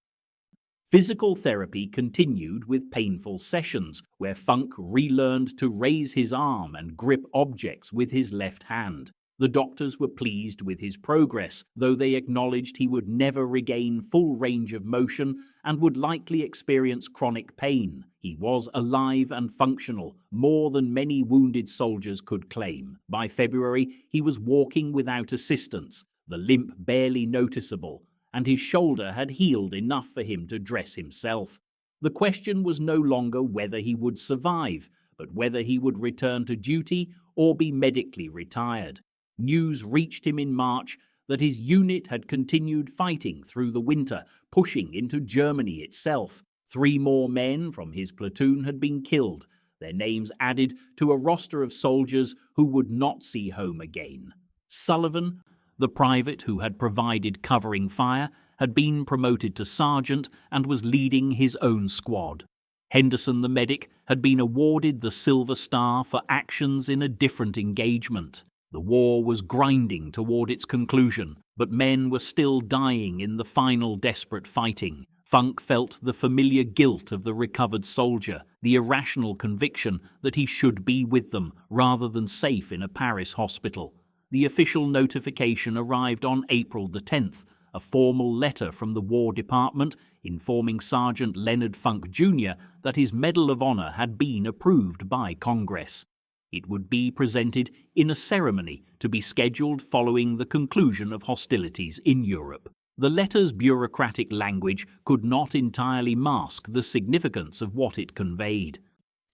Physical therapy continued with painful sessions, where Funk relearned to raise his arm and grip objects with his left hand. The doctors were pleased with his progress, though they acknowledged he would never regain full range of motion and would likely experience chronic pain. He was alive and functional, more than many wounded soldiers could claim. By February, he was walking without assistance, the limp barely noticeable, and his shoulder had healed enough for him to dress himself. The question was no longer whether he would survive, but whether he would return to duty or be medically retired. News reached him in March that his unit had continued fighting through the winter, pushing into Germany itself. 3 more men from his platoon had been killed, their names added to a roster of soldiers who would not see home again. Sullivan, the private who had provided covering fire, had been promoted to sergeant and was leading his own squad. Henderson, the medic, had been awarded the Silver Star for actions in a different engagement. The war was grinding toward its conclusion, but men were still dying in the final desperate fighting. Funk felt the familiar guilt of the recovered soldier, the irrational conviction that he should be with them rather than safe in a Paris hospital. The official notification arrived on April the 10th, a formal letter from the War Department informing Sergeant Leonard Funk Jr. that his Medal of Honor had been approved by Congress. It would be presented in a ceremony to be scheduled following the conclusion of hostilities in Europe. The letter's bureaucratic language could not entirely mask the significance of what it conveyed.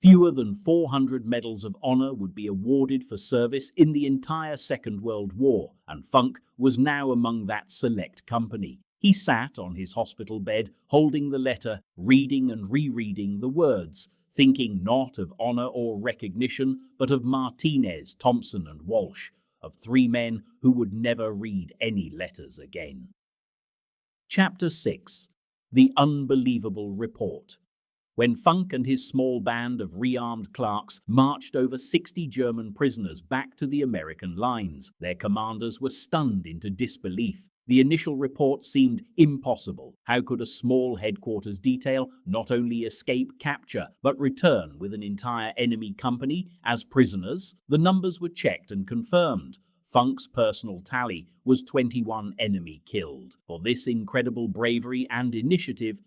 Fewer than 400 Medals of Honor would be awarded for service in the entire Second World War, and Funk was now among that select company. He sat on his hospital bed, holding the letter, reading and rereading the words, thinking not of honor or recognition, but of Martinez, Thompson, and Walsh, of 3 men who would never read any letters again. Chapter 6. The Unbelievable Report. When Funk and his small band of rearmed clerks marched over 60 German prisoners back to the American lines, their commanders were stunned into disbelief. The initial report seemed impossible. How could a small headquarters detail not only escape capture, but return with an entire enemy company as prisoners? The numbers were checked and confirmed. Funk's personal tally was 21 enemy killed. For this incredible bravery and initiative,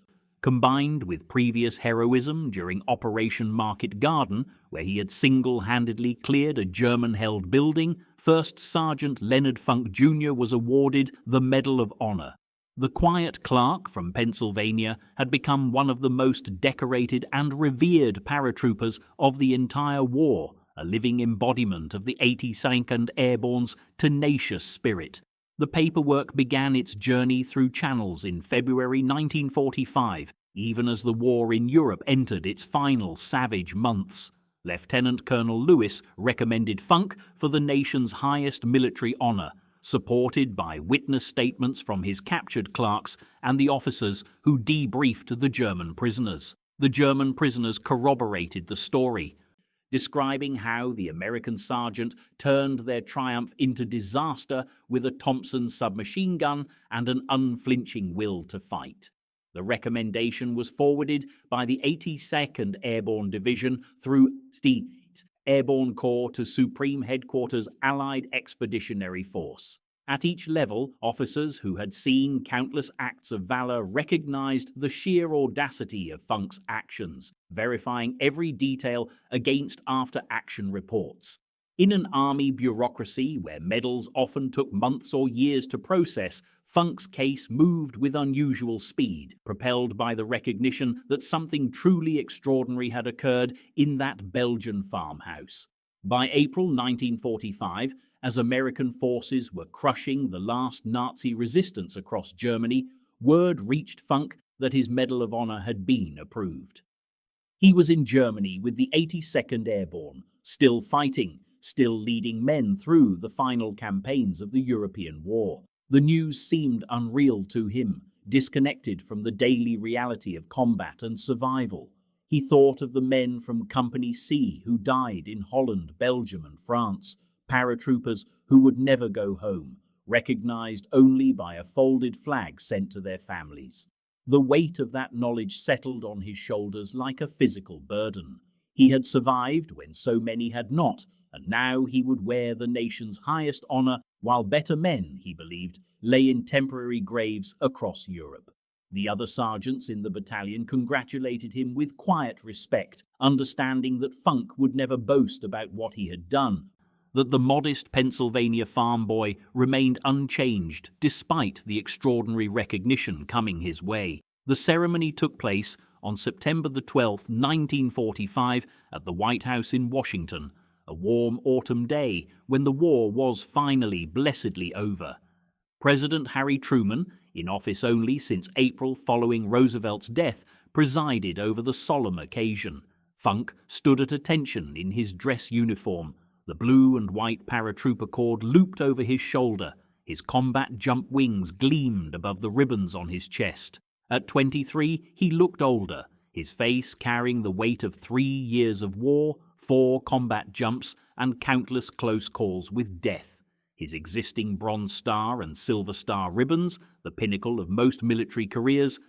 combined with previous heroism during Operation Market Garden, where he had single-handedly cleared a German-held building, First Sergeant Leonard Funk Jr. was awarded the Medal of Honor. The quiet clerk from Pennsylvania had become one of the most decorated and revered paratroopers of the entire war, a living embodiment of the 82nd Airborne's tenacious spirit. The paperwork began its journey through channels in February 1945, even as the war in Europe entered its final savage months. Lieutenant Colonel Lewis recommended Funk for the nation's highest military honor, supported by witness statements from his captured clerks and the officers who debriefed the German prisoners. The German prisoners corroborated the story, describing how the American sergeant turned their triumph into disaster with a Thompson submachine gun and an unflinching will to fight. The recommendation was forwarded by the 82nd Airborne Division through the Airborne Corps to Supreme Headquarters Allied Expeditionary Force. At each level, officers who had seen countless acts of valor recognized the sheer audacity of Funk's actions, verifying every detail against after-action reports. In an army bureaucracy where medals often took months or years to process, Funk's case moved with unusual speed, propelled by the recognition that something truly extraordinary had occurred in that Belgian farmhouse. By April 1945, as American forces were crushing the last Nazi resistance across Germany, word reached Funk that his Medal of Honor had been approved. He was in Germany with the 82nd Airborne, still fighting, still leading men through the final campaigns of the European War. The news seemed unreal to him, disconnected from the daily reality of combat and survival. He thought of the men from Company C who died in Holland, Belgium, and France, paratroopers who would never go home, recognized only by a folded flag sent to their families. The weight of that knowledge settled on his shoulders like a physical burden. He had survived when so many had not, and now he would wear the nation's highest honor, while better men, he believed, lay in temporary graves across Europe. The other sergeants in the battalion congratulated him with quiet respect, understanding that Funk would never boast about what he had done, that the modest Pennsylvania farm boy remained unchanged despite the extraordinary recognition coming his way. The ceremony took place on September the 12th, 1945, at the White House in Washington, a warm autumn day when the war was finally blessedly over. President Harry Truman, in office only since April following Roosevelt's death, presided over the solemn occasion. Funk stood at attention in his dress uniform, the blue and white paratrooper cord looped over his shoulder. His combat jump wings gleamed above the ribbons on his chest. At 23, he looked older, his face carrying the weight of 3 years of war, 4 combat jumps, and countless close calls with death. His existing Bronze Star and Silver Star ribbons, the pinnacle of most military careers,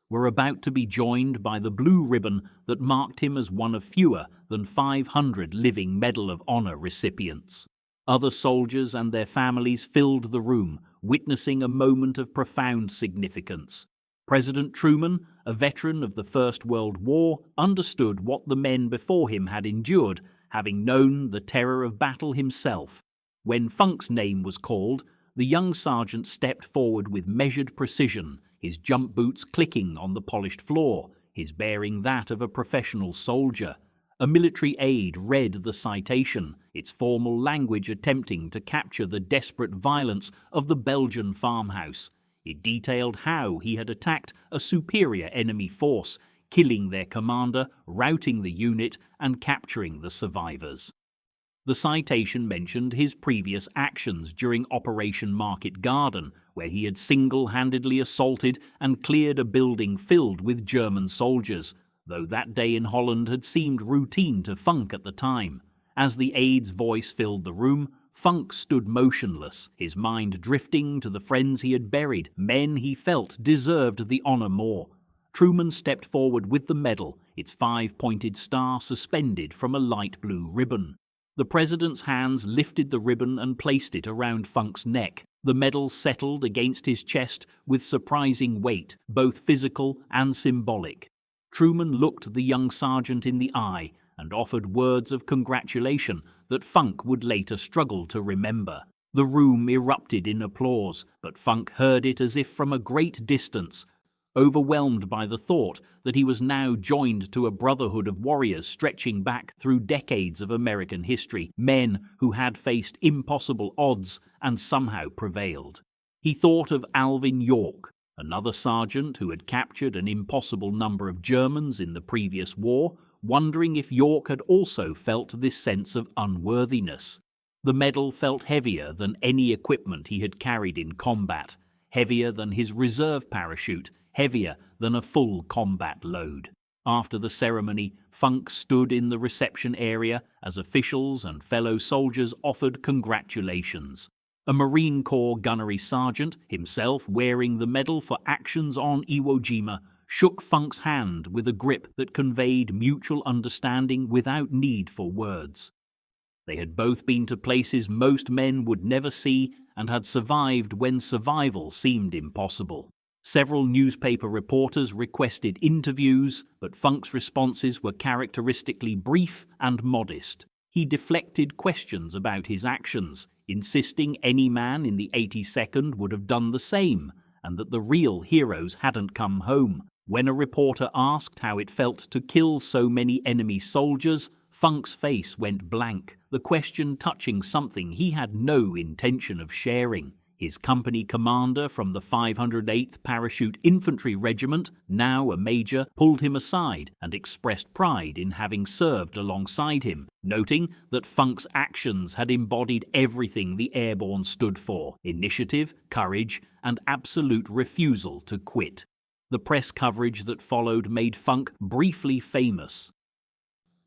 were about to be joined by the blue ribbon that marked him as one of fewer than 500 living Medal of Honor recipients. Other soldiers and their families filled the room, witnessing a moment of profound significance. President Truman, a veteran of the First World War, understood what the men before him had endured, having known the terror of battle himself. When Funk's name was called, the young sergeant stepped forward with measured precision, his jump boots clicking on the polished floor, his bearing that of a professional soldier. A military aide read the citation, its formal language attempting to capture the desperate violence of the Belgian farmhouse. It detailed how he had attacked a superior enemy force, killing their commander, routing the unit, and capturing the survivors. The citation mentioned his previous actions during Operation Market Garden, where he had single-handedly assaulted and cleared a building filled with German soldiers, though that day in Holland had seemed routine to Funk at the time. As the aide's voice filled the room, Funk stood motionless, his mind drifting to the friends he had buried, men he felt deserved the honor more. Truman stepped forward with the medal, its 5-pointed star suspended from a light blue ribbon. The president's hands lifted the ribbon and placed it around Funk's neck. The medal settled against his chest with surprising weight, both physical and symbolic. Truman looked the young sergeant in the eye and offered words of congratulation that Funk would later struggle to remember. The room erupted in applause, but Funk heard it as if from a great distance, overwhelmed by the thought that he was now joined to a brotherhood of warriors stretching back through decades of American history, men who had faced impossible odds and somehow prevailed. He thought of Alvin York, another sergeant who had captured an impossible number of Germans in the previous war, wondering if York had also felt this sense of unworthiness. The medal felt heavier than any equipment he had carried in combat, heavier than his reserve parachute, heavier than a full combat load. After the ceremony, Funk stood in the reception area as officials and fellow soldiers offered congratulations. A Marine Corps gunnery sergeant, himself wearing the medal for actions on Iwo Jima, shook Funk's hand with a grip that conveyed mutual understanding without need for words. They had both been to places most men would never see and had survived when survival seemed impossible. Several newspaper reporters requested interviews, but Funk's responses were characteristically brief and modest. He deflected questions about his actions, insisting any man in the 82nd would have done the same, and that the real heroes hadn't come home. When a reporter asked how it felt to kill so many enemy soldiers, Funk's face went blank, the question touching something he had no intention of sharing. His company commander from the 508th Parachute Infantry Regiment, now a major, pulled him aside and expressed pride in having served alongside him, noting that Funk's actions had embodied everything the Airborne stood for: initiative, courage, and absolute refusal to quit. The press coverage that followed made Funk briefly famous.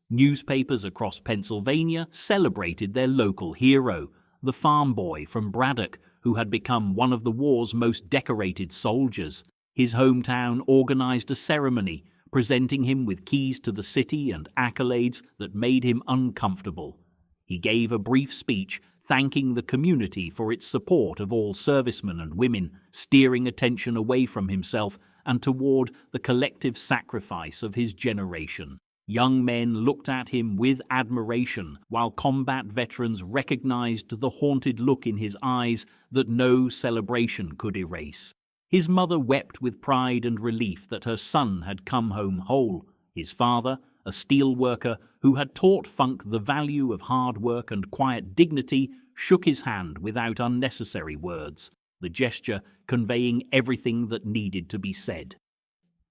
Newspapers across Pennsylvania celebrated their local hero, the farm boy from Bragg, who had become one of the war's most decorated soldiers. His hometown organized a ceremony, presenting him with keys to the city and accolades that made him uncomfortable. He gave a brief speech thanking the community for its support of all servicemen and women, steering attention away from himself and toward the collective sacrifice of his generation. Young men looked at him with admiration, while combat veterans recognized the haunted look in his eyes that no celebration could erase. His mother wept with pride and relief that her son had come home whole. His father, a steel worker who had taught Funk the value of hard work and quiet dignity, shook his hand without unnecessary words, the gesture conveying everything that needed to be said.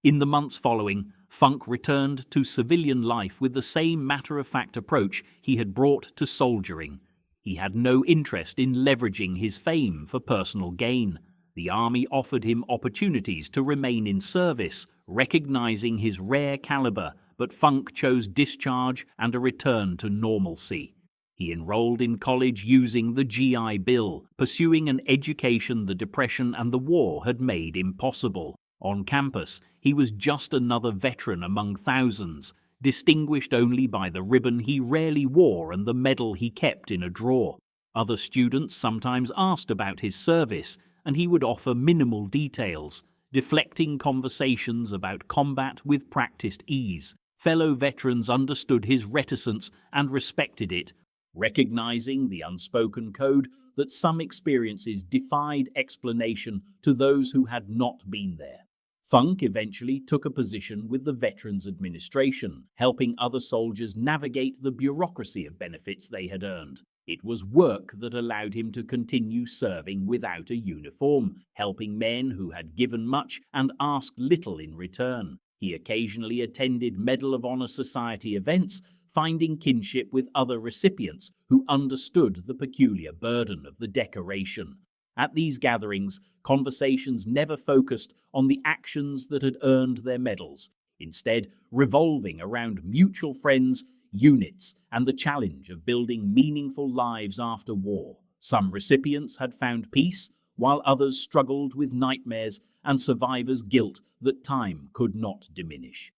In the months following, Funk returned to civilian life with the same matter-of-fact approach he had brought to soldiering. He had no interest in leveraging his fame for personal gain. The army offered him opportunities to remain in service, recognizing his rare caliber, but Funk chose discharge and a return to normalcy. He enrolled in college using the GI Bill, pursuing an education the Depression and the war had made impossible. On campus, he was just another veteran among thousands, distinguished only by the ribbon he rarely wore and the medal he kept in a drawer. Other students sometimes asked about his service, and he would offer minimal details, deflecting conversations about combat with practiced ease. Fellow veterans understood his reticence and respected it, recognizing the unspoken code that some experiences defied explanation to those who had not been there. Funk eventually took a position with the Veterans Administration, helping other soldiers navigate the bureaucracy of benefits they had earned. It was work that allowed him to continue serving without a uniform, helping men who had given much and asked little in return. He occasionally attended Medal of Honor Society events, finding kinship with other recipients who understood the peculiar burden of the decoration. At these gatherings, conversations never focused on the actions that had earned their medals, instead revolving around mutual friends, units, and the challenge of building meaningful lives after war. Some recipients had found peace, while others struggled with nightmares and survivors' guilt that time could not diminish.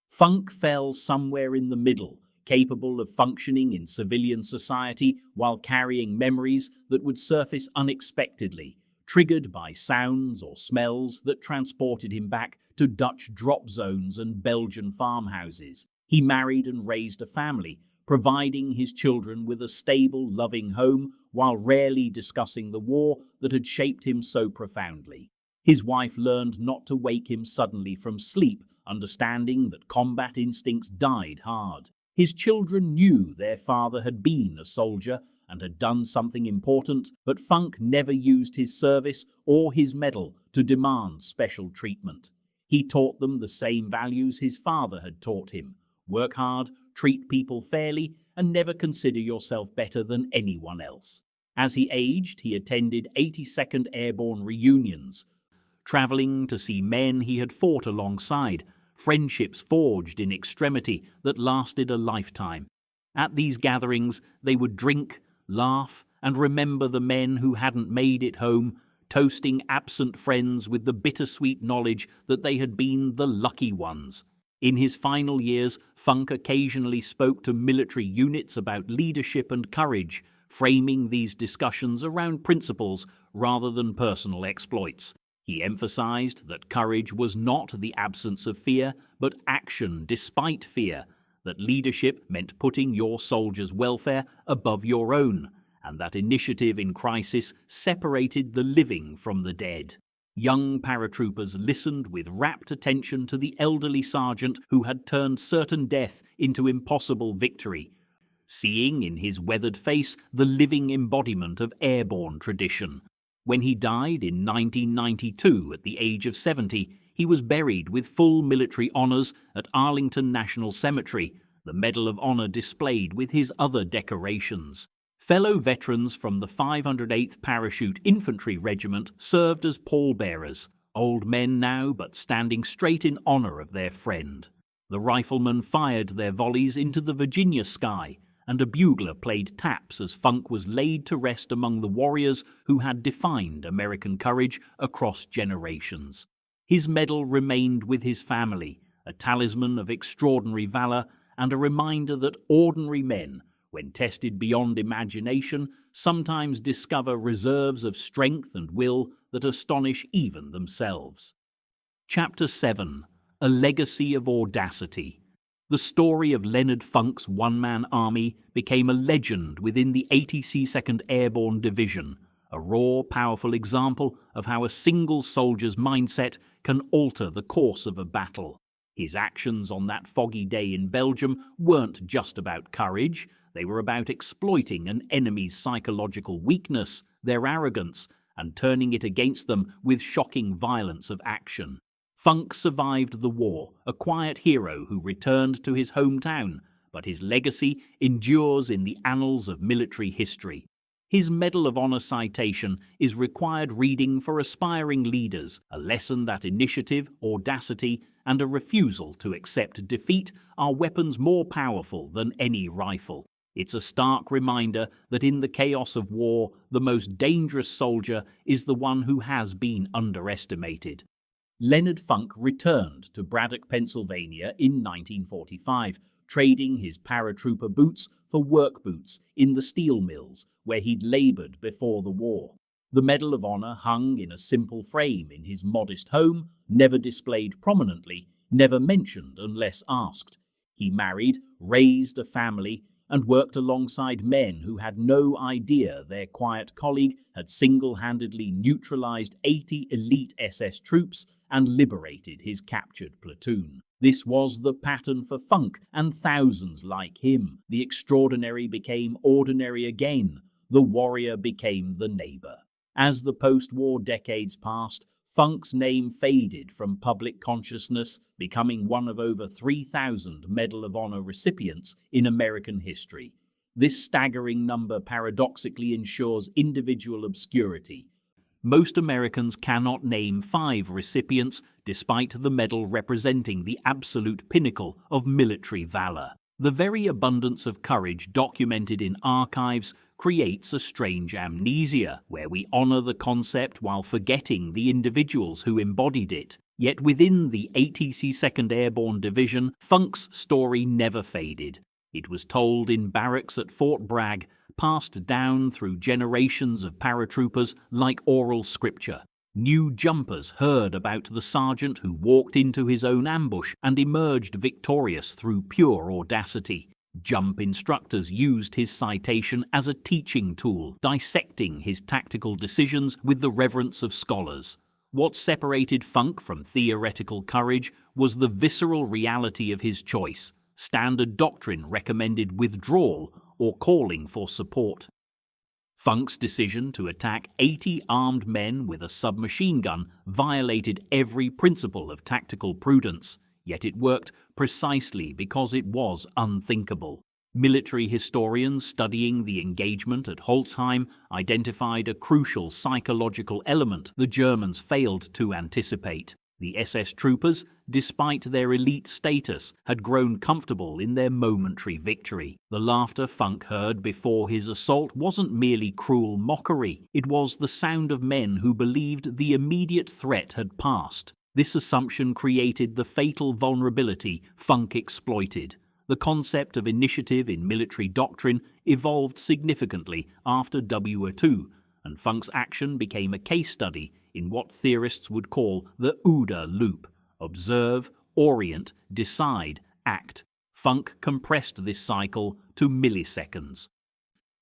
Funk fell somewhere in the middle, capable of functioning in civilian society while carrying memories that would surface unexpectedly, triggered by sounds or smells that transported him back to Dutch drop zones and Belgian farmhouses. He married and raised a family, providing his children with a stable, loving home while rarely discussing the war that had shaped him so profoundly. His wife learned not to wake him suddenly from sleep, understanding that combat instincts died hard. His children knew their father had been a soldier and had done something important, but Funk never used his service or his medal to demand special treatment. He taught them the same values his father had taught him: work hard, treat people fairly, and never consider yourself better than anyone else. As he aged, he attended 82nd Airborne reunions, traveling to see men he had fought alongside, friendships forged in extremity that lasted a lifetime. At these gatherings, they would drink, laugh, and remember the men who hadn't made it home, toasting absent friends with the bittersweet knowledge that they had been the lucky ones. In his final years, Funk occasionally spoke to military units about leadership and courage, framing these discussions around principles rather than personal exploits. He emphasized that courage was not the absence of fear, but action despite fear, that leadership meant putting your soldiers' welfare above your own, and that initiative in crisis separated the living from the dead. Young paratroopers listened with rapt attention to the elderly sergeant who had turned certain death into impossible victory, seeing in his weathered face the living embodiment of airborne tradition. When he died in 1992 at the age of 70, he was buried with full military honors at Arlington National Cemetery, the Medal of Honor displayed with his other decorations. Fellow veterans from the 508th Parachute Infantry Regiment served as pallbearers, old men now but standing straight in honor of their friend. The riflemen fired their volleys into the Virginia sky, and a bugler played taps as Funk was laid to rest among the warriors who had defined American courage across generations. His medal remained with his family, a talisman of extraordinary valor and a reminder that ordinary men, when tested beyond imagination, sometimes discover reserves of strength and will that astonish even themselves. Chapter 7. A Legacy of Audacity. The story of Leonard Funk's one-man army became a legend within the 82nd Airborne Division, a raw, powerful example of how a single soldier's mindset can alter the course of a battle. His actions on that foggy day in Belgium weren't just about courage, they were about exploiting an enemy's psychological weakness, their arrogance, and turning it against them with shocking violence of action. Funk survived the war, a quiet hero who returned to his hometown, but his legacy endures in the annals of military history. His Medal of Honor citation is required reading for aspiring leaders, a lesson that initiative, audacity, and a refusal to accept defeat are weapons more powerful than any rifle. It's a stark reminder that in the chaos of war, the most dangerous soldier is the one who has been underestimated. Leonard Funk returned to Bragg, Pennsylvania in 1945, trading his paratrooper boots for work boots in the steel mills where he'd labored before the war. The Medal of Honor hung in a simple frame in his modest home, never displayed prominently, never mentioned unless asked. He married, raised a family, and worked alongside men who had no idea their quiet colleague had single-handedly neutralized 80 elite SS troops and liberated his captured platoon. This was the pattern for Funk and thousands like him. The extraordinary became ordinary again. The warrior became the neighbor. As the post-war decades passed, Funk's name faded from public consciousness, becoming one of over 3,000 Medal of Honor recipients in American history. This staggering number paradoxically ensures individual obscurity. Most Americans cannot name 5 recipients, despite the medal representing the absolute pinnacle of military valor. The very abundance of courage documented in archives creates a strange amnesia, where we honor the concept while forgetting the individuals who embodied it. Yet within the 82nd Airborne Division, Funk's story never faded. It was told in barracks at Fort Bragg, passed down through generations of paratroopers like oral scripture. New jumpers heard about the sergeant who walked into his own ambush and emerged victorious through pure audacity. Jump instructors used his citation as a teaching tool, dissecting his tactical decisions with the reverence of scholars. What separated Funk from theoretical courage was the visceral reality of his choice. Standard doctrine recommended withdrawal or calling for support. Funk's decision to attack 80 armed men with a submachine gun violated every principle of tactical prudence, yet it worked precisely because it was unthinkable. Military historians studying the engagement at Holzheim identified a crucial psychological element the Germans failed to anticipate. The SS troopers, despite their elite status, had grown comfortable in their momentary victory. The laughter Funk heard before his assault wasn't merely cruel mockery. It was the sound of men who believed the immediate threat had passed. This assumption created the fatal vulnerability Funk exploited. The concept of initiative in military doctrine evolved significantly after WWII, and Funk's action became a case study in what theorists would call the OODA loop: observe, orient, decide, act. Funk compressed this cycle to milliseconds.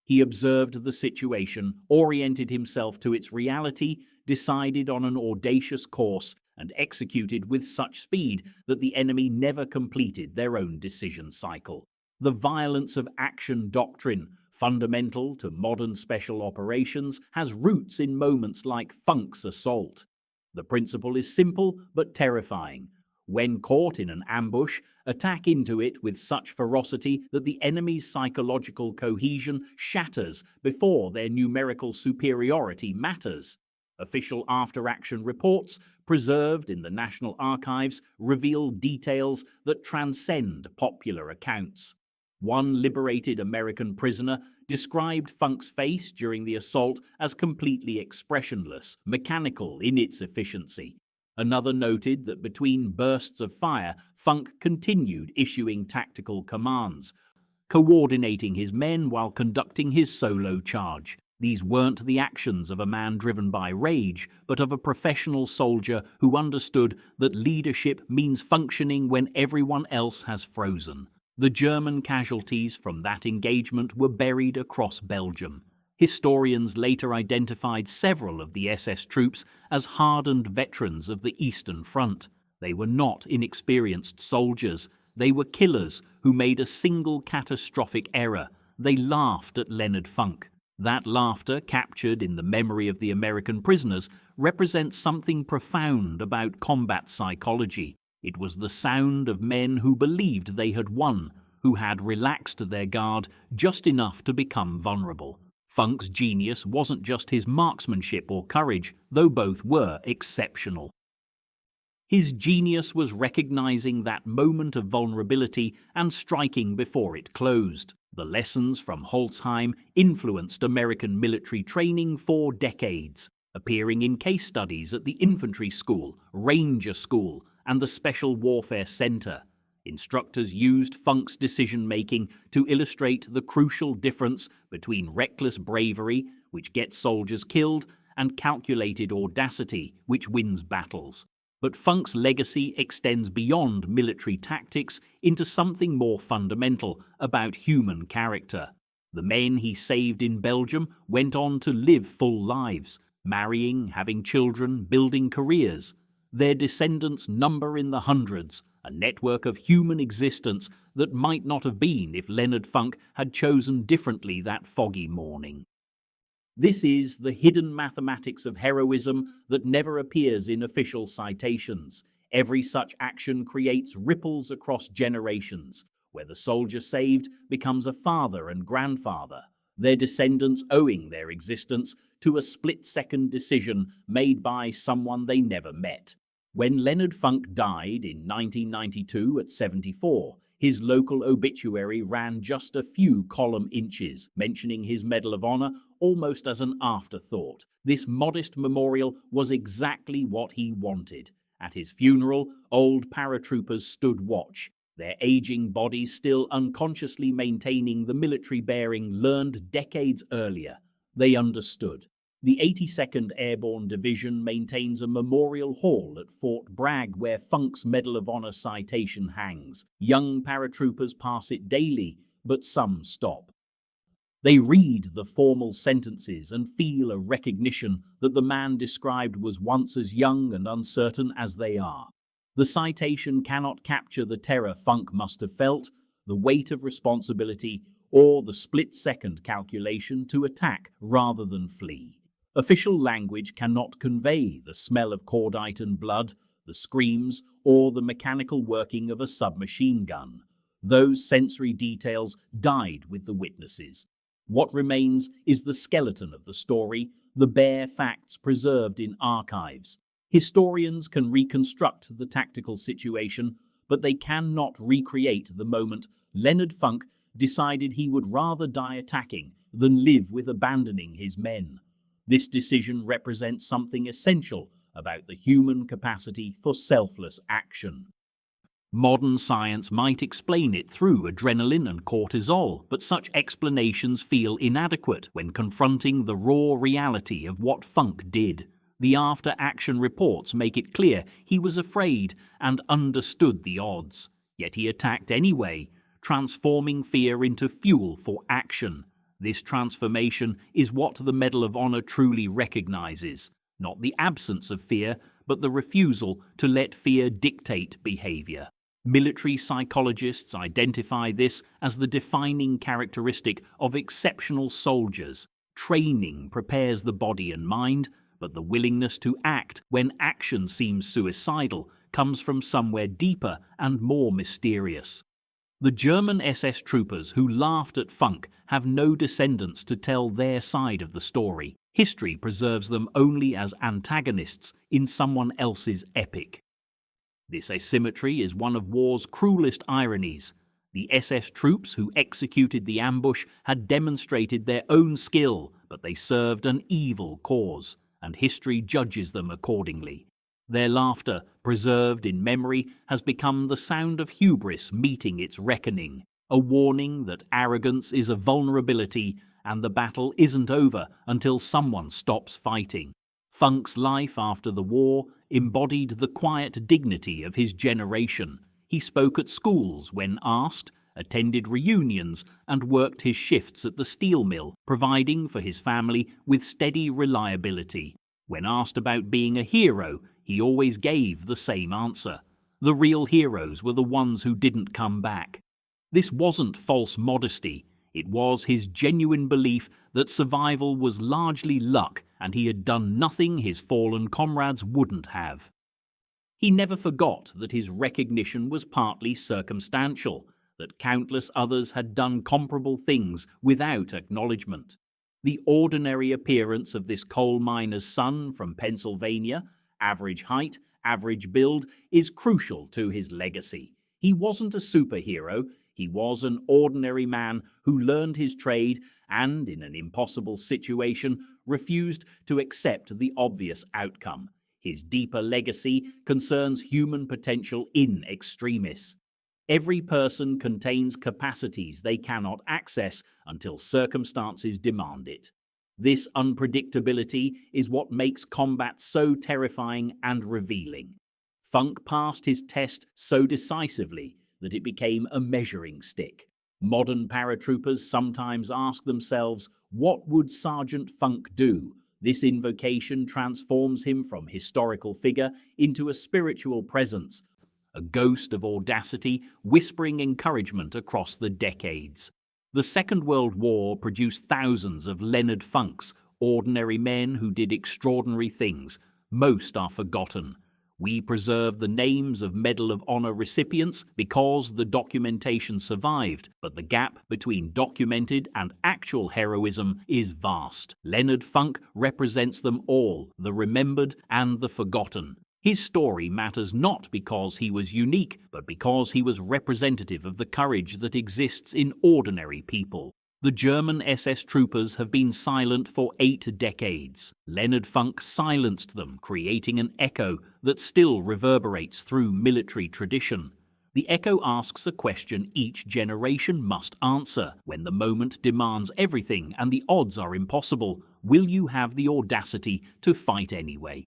He observed the situation, oriented himself to its reality, decided on an audacious course, and executed with such speed that the enemy never completed their own decision cycle. The violence of action doctrine, fundamental to modern special operations, has roots in moments like Funk's assault. The principle is simple but terrifying. When caught in an ambush, attack into it with such ferocity that the enemy's psychological cohesion shatters before their numerical superiority matters. Official after-action reports, preserved in the National Archives, reveal details that transcend popular accounts. One liberated American prisoner described Funk's face during the assault as completely expressionless, mechanical in its efficiency. Another noted that between bursts of fire, Funk continued issuing tactical commands, coordinating his men while conducting his solo charge. These weren't the actions of a man driven by rage, but of a professional soldier who understood that leadership means functioning when everyone else has frozen. The German casualties from that engagement were buried across Belgium. Historians later identified several of the SS troops as hardened veterans of the Eastern Front. They were not inexperienced soldiers. They were killers who made a single catastrophic error. They laughed at Leonard Funk. That laughter, captured in the memory of the American prisoners, represents something profound about combat psychology. It was the sound of men who believed they had won, who had relaxed their guard just enough to become vulnerable. Funk's genius wasn't just his marksmanship or courage, though both were exceptional. His genius was recognizing that moment of vulnerability and striking before it closed. The lessons from Holzheim influenced American military training for decades, appearing in case studies at the Infantry School, Ranger School, and the Special Warfare Center. Instructors used Funk's decision-making to illustrate the crucial difference between reckless bravery, which gets soldiers killed, and calculated audacity, which wins battles. But Funk's legacy extends beyond military tactics into something more fundamental about human character. The men he saved in Belgium went on to live full lives, marrying, having children, building careers. Their descendants number in the hundreds, a network of human existence that might not have been if Leonard Funk had chosen differently that foggy morning. This is the hidden mathematics of heroism that never appears in official citations. Every such action creates ripples across generations, where the soldier saved becomes a father and grandfather, their descendants owing their existence to a split-second decision made by someone they never met. When Leonard Funk died in 1992 at 74, his local obituary ran just a few column inches, mentioning his Medal of Honor almost as an afterthought. This modest memorial was exactly what he wanted. At his funeral, old paratroopers stood watch, their aging bodies still unconsciously maintaining the military bearing learned decades earlier. They understood. The 82nd Airborne Division maintains a memorial hall at Fort Bragg where Funk's Medal of Honor citation hangs. Young paratroopers pass it daily, but some stop. They read the formal sentences and feel a recognition that the man described was once as young and uncertain as they are. The citation cannot capture the terror Funk must have felt, the weight of responsibility, or the split-second calculation to attack rather than flee. Official language cannot convey the smell of cordite and blood, the screams, or the mechanical working of a submachine gun. Those sensory details died with the witnesses. What remains is the skeleton of the story, the bare facts preserved in archives. Historians can reconstruct the tactical situation, but they cannot recreate the moment Leonard Funk decided he would rather die attacking than live with abandoning his men. This decision represents something essential about the human capacity for selfless action. Modern science might explain it through adrenaline and cortisol, but such explanations feel inadequate when confronting the raw reality of what Funk did. The after-action reports make it clear he was afraid and understood the odds. Yet he attacked anyway, transforming fear into fuel for action. This transformation is what the Medal of Honor truly recognizes, not the absence of fear, but the refusal to let fear dictate behavior. Military psychologists identify this as the defining characteristic of exceptional soldiers. Training prepares the body and mind, but the willingness to act when action seems suicidal comes from somewhere deeper and more mysterious. The German SS troopers who laughed at Funk have no descendants to tell their side of the story. History preserves them only as antagonists in someone else's epic. This asymmetry is one of war's cruelest ironies. The SS troops who executed the ambush had demonstrated their own skill, but they served an evil cause, and history judges them accordingly. Their laughter, preserved in memory, has become the sound of hubris meeting its reckoning, a warning that arrogance is a vulnerability and the battle isn't over until someone stops fighting. Funk's life after the war embodied the quiet dignity of his generation. He spoke at schools when asked, attended reunions, and worked his shifts at the steel mill, providing for his family with steady reliability. When asked about being a hero, he always gave the same answer. The real heroes were the ones who didn't come back. This wasn't false modesty. It was his genuine belief that survival was largely luck and he had done nothing his fallen comrades wouldn't have. He never forgot that his recognition was partly circumstantial, that countless others had done comparable things without acknowledgement. The ordinary appearance of this coal miner's son from Pennsylvania, average height, average build, is crucial to his legacy. He wasn't a superhero. He was an ordinary man who learned his trade and, in an impossible situation, refused to accept the obvious outcome. His deeper legacy concerns human potential in extremis. Every person contains capacities they cannot access until circumstances demand it. This unpredictability is what makes combat so terrifying and revealing. Funk passed his test so decisively that it became a measuring stick. Modern paratroopers sometimes ask themselves, what would Sergeant Funk do? This invocation transforms him from historical figure into a spiritual presence, a ghost of audacity whispering encouragement across the decades. The Second World War produced thousands of Leonard Funks, ordinary men who did extraordinary things. Most are forgotten. We preserve the names of Medal of Honor recipients because the documentation survived, but the gap between documented and actual heroism is vast. Leonard Funk represents them all, the remembered and the forgotten. His story matters not because he was unique, but because he was representative of the courage that exists in ordinary people. The German SS troopers have been silent for 8 decades. Leonard Funk silenced them, creating an echo that still reverberates through military tradition. The echo asks a question each generation must answer. When the moment demands everything and the odds are impossible, will you have the audacity to fight anyway?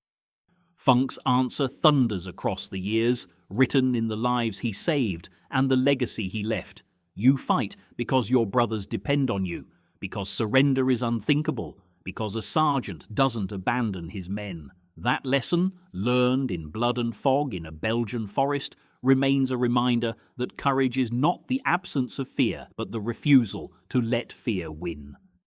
Funk's answer thunders across the years, written in the lives he saved and the legacy he left. You fight because your brothers depend on you, because surrender is unthinkable, because a sergeant doesn't abandon his men. That lesson, learned in blood and fog in a Belgian forest, remains a reminder that courage is not the absence of fear, but the refusal to let fear win.